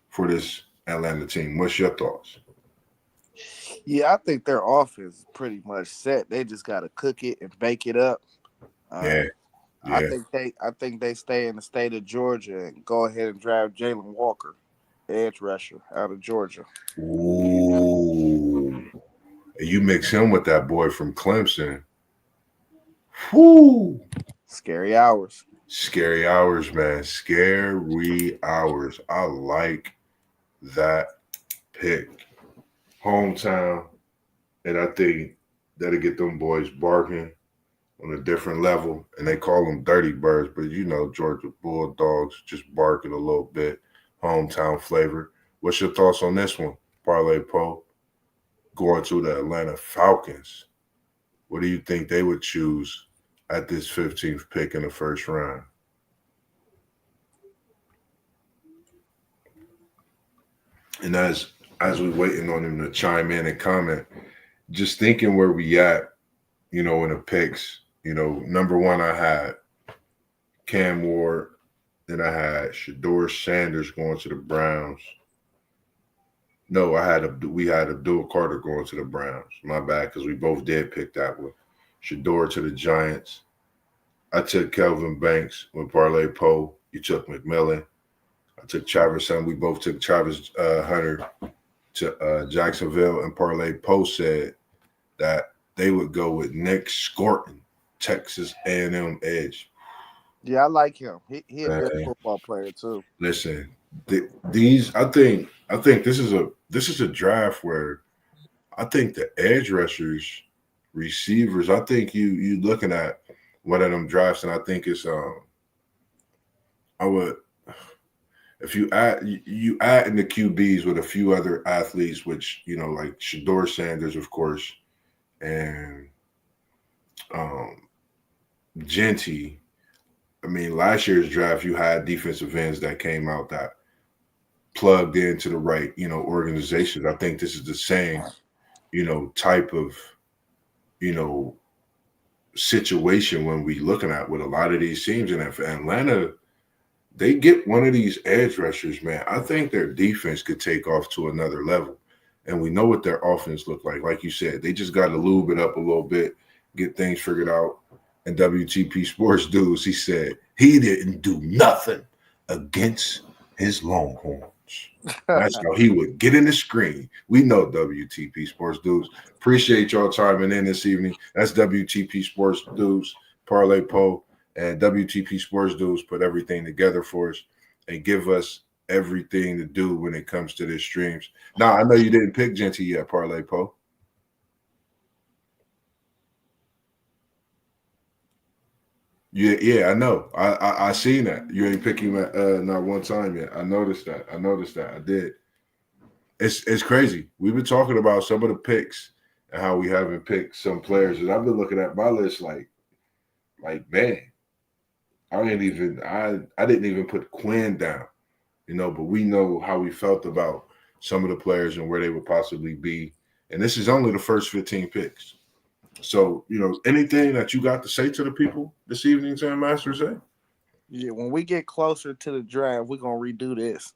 for this Atlanta team. What's your thoughts? Yeah, I think their offense is pretty much set. They just got to cook it and bake it up. Yeah. I think they stay in the state of Georgia and go ahead and draft Jalen Walker, edge rusher out of Georgia. Ooh. You mix him with that boy from Clemson. Whoo. Scary hours. Scary hours, man. Scary hours. I like that pick. Hometown. And I think that'll get them boys barking on a different level. And they call them dirty birds, but Georgia Bulldogs just barking a little bit. Hometown flavor. What's your thoughts on this one, Parlay Poe? Going to the Atlanta Falcons. What do you think they would choose at this 15th pick in the first round? And as we waiting on him to chime in and comment, just thinking where we at, in the picks, number one, I had Cam Ward, then I had Shedeur Sanders going to the Browns. No, we had Abdul Carter going to the Browns. My bad, because we both did pick that one. Shedeur to the Giants. I took Kelvin Banks with Parlay Poe. You took McMillan. I took Travis Hunter. We both took Travis Hunter to Jacksonville. And Parlay Poe said that they would go with Nick Scorton, Texas A&M edge. Yeah, I like him. He a good football player too. Listen, these I think this is a draft where I think the edge rushers, receivers, I think you looking at one of them drafts, and I think it's I would, if you add in the QBs with a few other athletes, which like Shedeur Sanders, of course, and Genty. I mean, last year's draft, you had defensive ends that came out that plugged into the right, organizations. I think this is the same, type of, situation when we looking at with a lot of these teams. And if Atlanta, they get one of these edge rushers, man, I think their defense could take off to another level. and we know what their offense looked like. Like you said, they just got to lube it up a little bit, get things figured out. And WTP Sports Dudes, he said he didn't do nothing against his Longhorns. That's how he would get in the screen. We know WTP Sports Dudes. Appreciate y'all chiming in this evening. That's WTP Sports Dudes, Parlay Poe, and WTP Sports Dudes put everything together for us and give us everything to do when it comes to this streams. Now, I know you didn't pick Genty yet, Parlay Poe. Yeah, I know. I seen that. You ain't picking him not one time yet. I noticed that. I did. It's crazy. We've been talking about some of the picks and how we haven't picked some players. And I've been looking at my list like man, I didn't even put Quinn down, but we know how we felt about some of the players and where they would possibly be. And this is only the first 15 picks. So, anything that you got to say to the people this evening, Sam Masters? Yeah, when we get closer to the draft, we're going to redo this.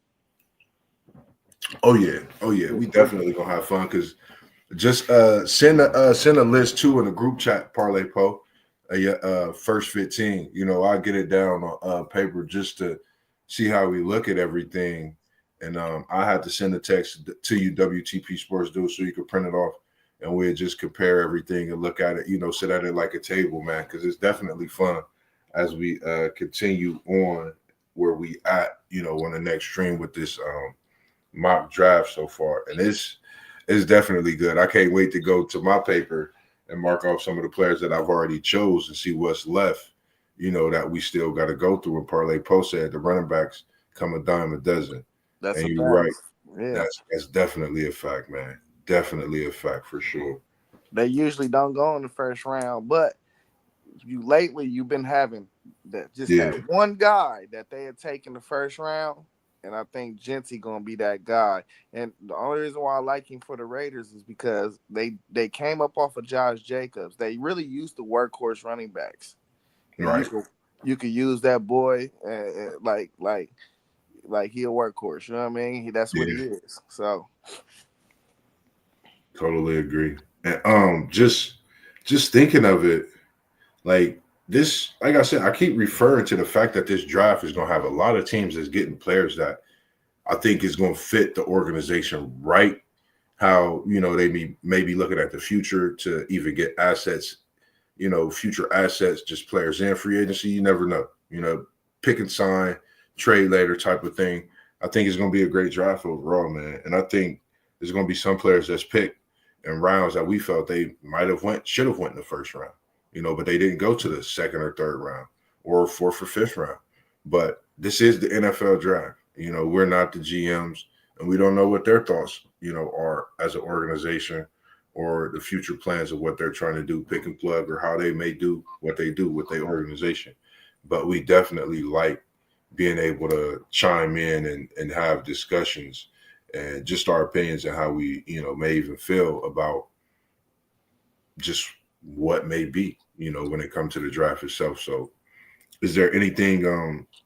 Oh, yeah. We definitely going to have fun because just send a list too in the group chat, Parlay Poe, first 15. I get it down on paper just to see how we look at everything. And I had to send a text to you, WTP Sports Dude, so you could print it off. And we'll just compare everything and look at it, sit at it like a table, man, because it's definitely fun as we continue on where we at, on the next stream with this mock draft so far. And it's definitely good. I can't wait to go to my paper and mark off some of the players that I've already chose and see what's left, that we still got to go through. And Parlay Post said the running backs come a dime a dozen. That's and you're right. Yeah. That's definitely a fact, man. Definitely a fact for sure. They usually don't go in the first round, but lately you've been having that that one guy that they had taken the first round, and I think Genty gonna be that guy. And the only reason why I like him for the Raiders is because they came up off of Josh Jacobs. They really used the workhorse running backs. Right. You could use that boy like he a workhorse. You know what I mean? That's what he is. So. Totally agree. And just thinking of it, like this, like I said, I keep referring to the fact that this draft is going to have a lot of teams that's getting players that I think is going to fit the organization right. How, they may be looking at the future to even get assets, future assets, just players in free agency. You never know, pick and sign, trade later type of thing. I think it's going to be a great draft overall, man. And I think there's going to be some players that's picked in rounds that we felt they should have went in the first round, but they didn't go to the second or third round or fourth or fifth round. But this is the NFL draft. We're not the GMs, and we don't know what their thoughts, are as an organization or the future plans of what they're trying to do, pick and plug, or how they may do what they do with their organization. But we definitely like being able to chime in and have discussions and just our opinions and how we, may even feel about just what may be, when it comes to the draft itself. So is there anything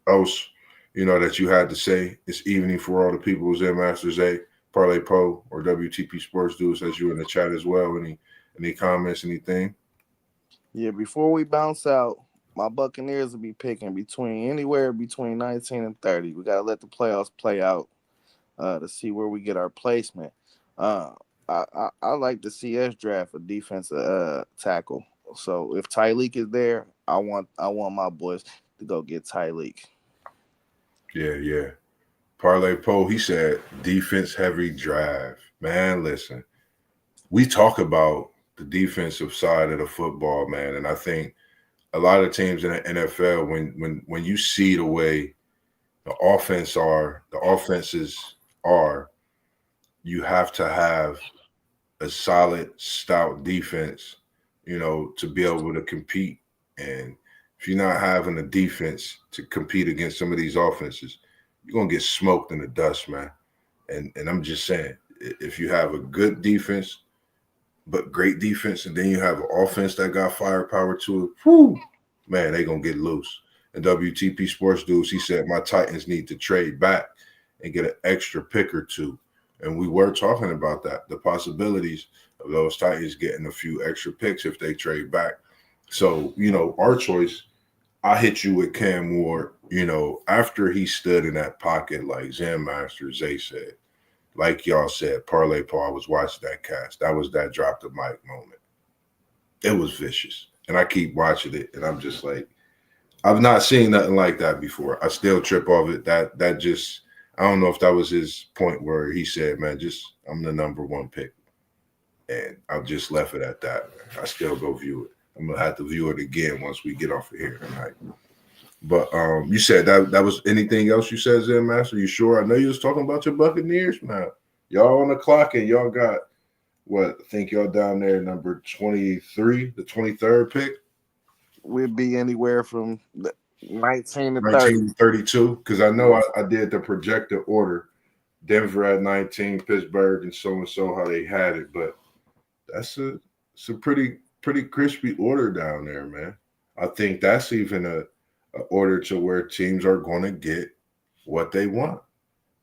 else, that you had to say this evening for all the people who's in Masters A, Parlay Poe, or WTP Sports Dudes, as you in the chat as well? Any comments, anything? Yeah, before we bounce out, my Buccaneers will be picking anywhere between 19 and 30. We got to let the playoffs play out. To see where we get our placement. I like to see us draft a defensive tackle. So if Tyreek is there, I want my boys to go get Tyreek. Yeah. Parlay Poe, he said defense heavy drive. Man, listen, we talk about the defensive side of the football, man, and I think a lot of teams in the NFL, when you see the way the offenses are, you have to have a solid, stout defense, to be able to compete. And if you're not having a defense to compete against some of these offenses, you're gonna get smoked in the dust, man. And I'm just saying, if you have a good defense, but great defense, and then you have an offense that got firepower to it, whoo, man, they gonna get loose. And WTP Sports Dudes, he said, my Titans need to trade back and get an extra pick or two And we were talking about that, the possibilities of those Titans getting a few extra picks if they trade back. So, our choice, I hit you with Cam Ward, after he stood in that pocket like Zen Master Zay said, like y'all said, Parlay Paul, I was watching that cast. That was that drop the mic moment. It was vicious. And I keep watching it and I'm just like, I've not seen nothing like that before. I still trip off it. That just, I don't know if that was his point where he said, man, just I'm the number one pick. And I just left it at that. I still go view it. I'm gonna have to view it again once we get off of here tonight. But you said that was anything else you said, Zen Master? You sure? I know you was talking about your Buccaneers, man. Y'all on the clock and y'all got what? I think y'all down there number 23, the 23rd pick. We'd be anywhere from 19 to 30. 19 to 32. Because I know I did the projected order. Denver at 19, Pittsburgh, and so how they had it, but that's a pretty crispy order down there, man. I think that's even a order to where teams are going to get what they want.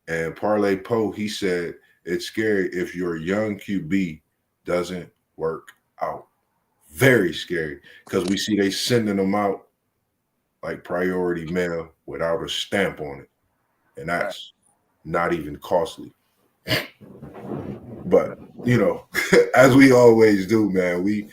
And Parlay Poe, he said it's scary if your young QB doesn't work out. Very scary because we see they sending them out like priority mail without a stamp on it, and that's not even costly. But as we always do, man, we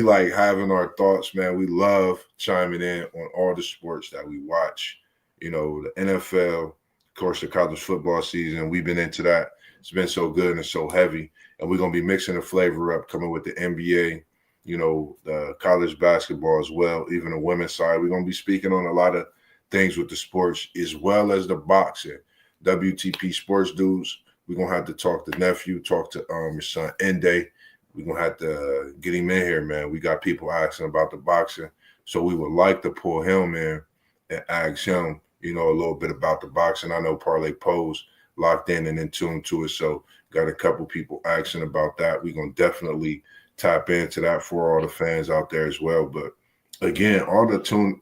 like having our thoughts, man. We love chiming in on all the sports that we watch. The NFL, of course, the college football season. We've been into that. It's been so good and so heavy. And we're going to be mixing the flavor up, coming with the NBA, the college basketball as well, even the women's side. We're going to be speaking on a lot of things with the sports as well as the boxing. WTP Sports Dudes. We're going to have to talk to nephew, talk to your son, Ende. We're going to have to get him in here, man. We got people asking about the boxing. So we would like to pull him in and ask him, a little bit about the boxing. I know Parlay Poe's locked in and in tune to it. So got a couple people asking about that. We're going to definitely tap into that for all the fans out there as well. But again,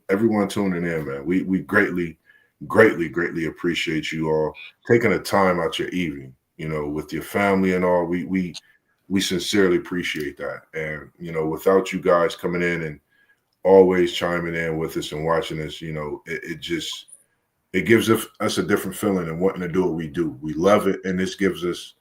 everyone tuning in, man, we greatly appreciate you all taking the time out your evening, with your family and all. We sincerely appreciate that. And, without you guys coming in and always chiming in with us and watching us, it gives us a different feeling and wanting to do what we do. We love it. And this gives us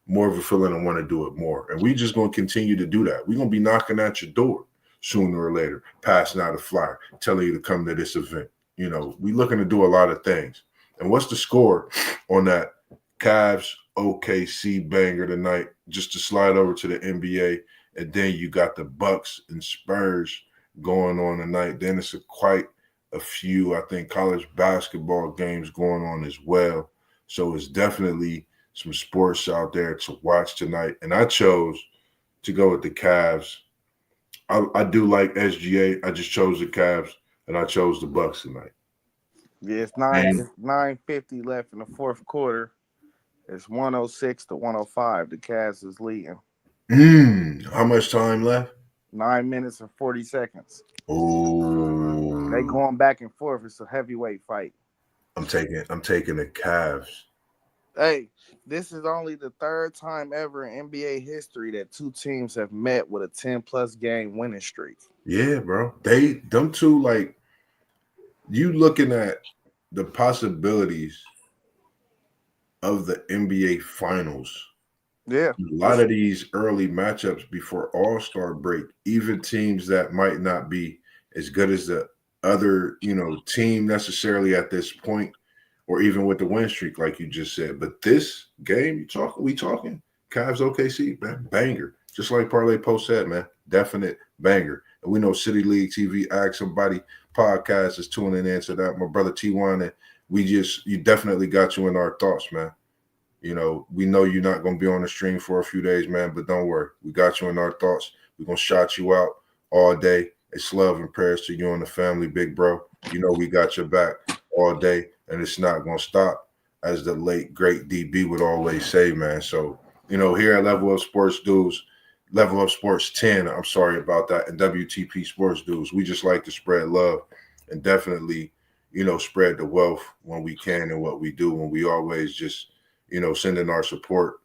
more of a feeling and want to do it more. And we just going to continue to do that. We're going to be knocking at your door sooner or later, passing out a flyer, telling you to come to this event. We looking to do a lot of things. And what's the score on that Cavs OKC banger tonight? Just to slide over to the NBA, and then you got the Bucks and Spurs going on tonight. Then it's quite a few, I think, college basketball games going on as well. So it's definitely some sports out there to watch tonight. And I chose to go with the Cavs. I do like SGA. I just chose the Cavs, and I chose the Bucks tonight. Yeah, it's 9:50 left in the fourth quarter. It's 106 to 105. The Cavs is leading. How much time left? 9 minutes and 40 seconds. Oh, They going back and forth. It's a heavyweight fight. I'm taking the Cavs. Hey, this is only the third time ever in NBA history that two teams have met with a 10-plus game winning streak. Yeah, bro. Them two, like, you looking at the possibilities of the NBA Finals. Yeah. A lot of these early matchups before All-Star break, even teams that might not be as good as the other, team necessarily at this point, or even with the win streak, like you just said. But this game, we talking Cavs OKC, man, banger. Just like Parlay Post said, man, definite banger. And we know City League TV, Ask Somebody podcast is tuning in to that. My brother T1, and you definitely got you in our thoughts, man. We know you're not going to be on the stream for a few days, man, but don't worry. We got you in our thoughts. We're going to shout you out all day. It's love and prayers to you and the family, big bro. We got your back all day, and it's not going to stop, as the late, great DB would always say, man. So, here at Level Up Sports Dudes, Level Up Sports 10, I'm sorry about that, and WTP Sports Dudes, we just like to spread love and definitely, spread the wealth when we can and what we do, and we always just, sending our support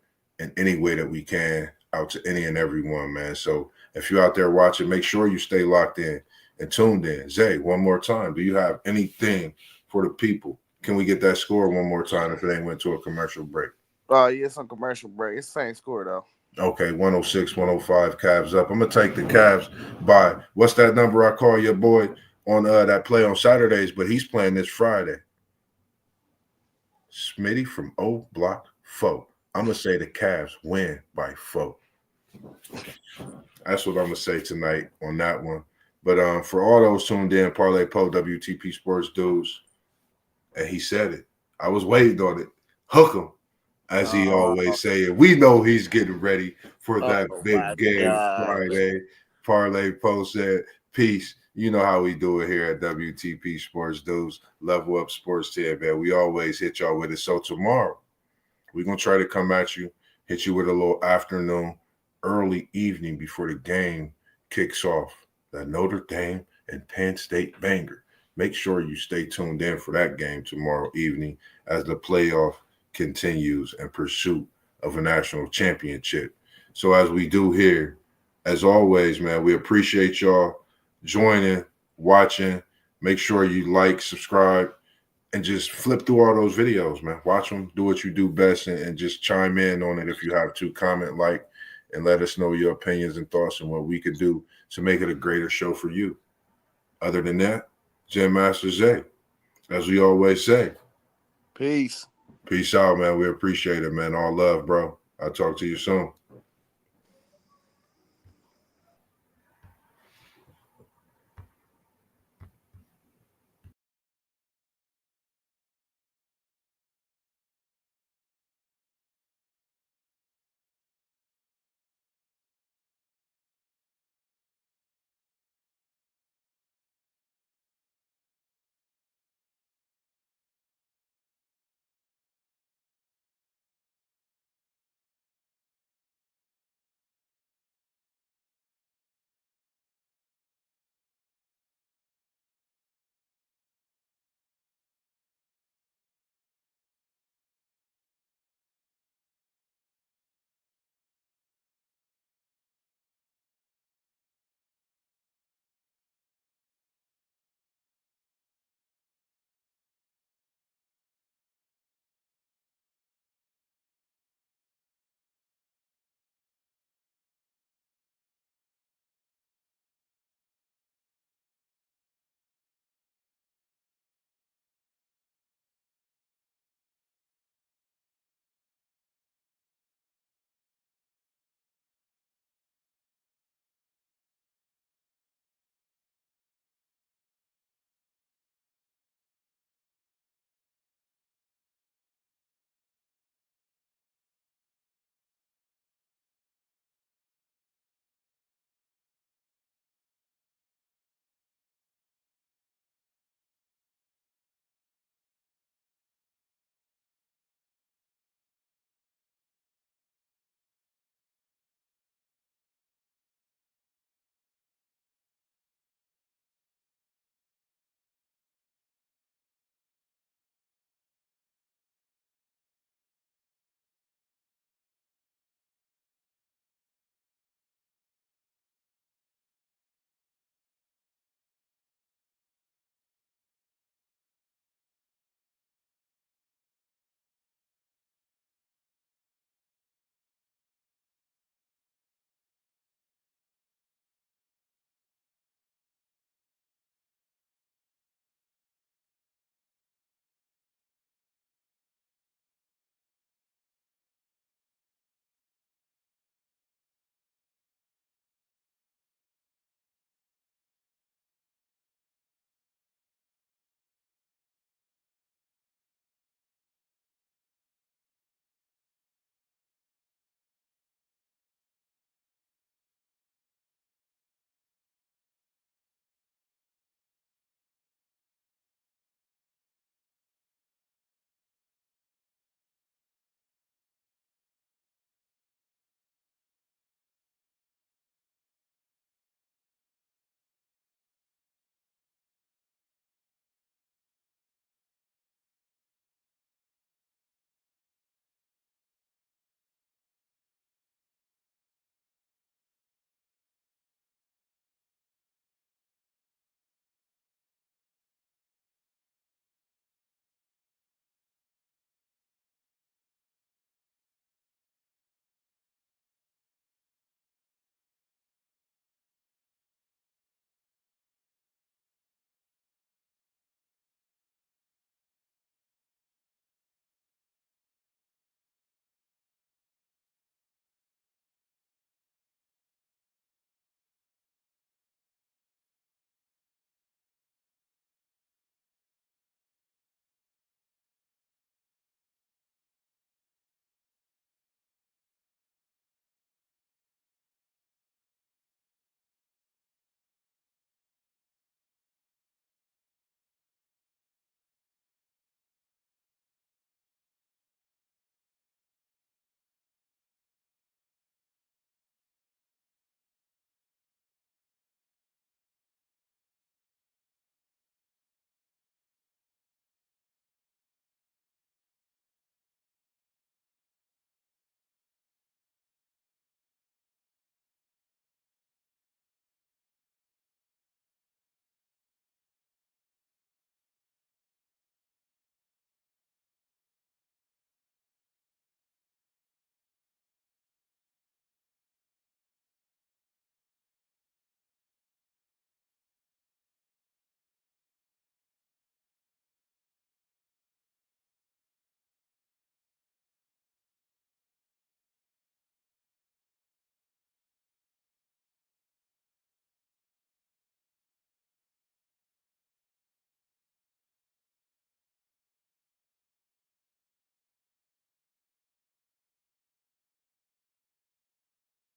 in any way that we can out to any and everyone, man. So if you're out there watching, make sure you stay locked in and tuned in. Zay, one more time, do you have anything for the people? Can we get that score one more time if it ain't went to a commercial break? Oh, yeah, it's on commercial break. It's the same score, though. Okay, 106, 105, Cavs up. I'm going to take the Cavs by, what's that number I call your boy on that play on Saturdays, but he's playing this Friday. Smitty from O Block 4. I'm going to say the Cavs win by 4. That's what I'm going to say tonight on that one. But for all those tuned in, Parlay Po, WTP Sports dudes, and he said it. I was waiting on it. Hook him, as he always say. And we know he's getting ready for that big game Friday. Parlay Po said, peace. You know how we do it here at WTP Sports dudes. Level Up Sports Team, man. We always hit y'all with it. So tomorrow, we're going to try to come at you, hit you with a little afternoon, early evening before the game kicks off. That Notre Dame and Penn State banger. Make sure you stay tuned in for that game tomorrow evening as the playoff continues in pursuit of a national championship. So as we do here, as always, man, we appreciate y'all joining, watching. Make sure you like, subscribe, and just flip through all those videos, man. Watch them, do what you do best, and just chime in on it if you have to. Comment, like, and let us know your opinions and thoughts and what we could do to make it a greater show for you. Other than that, Jim Master Zay, as we always say. Peace. Peace out, man. We appreciate it, man. All love, bro. I'll talk to you soon.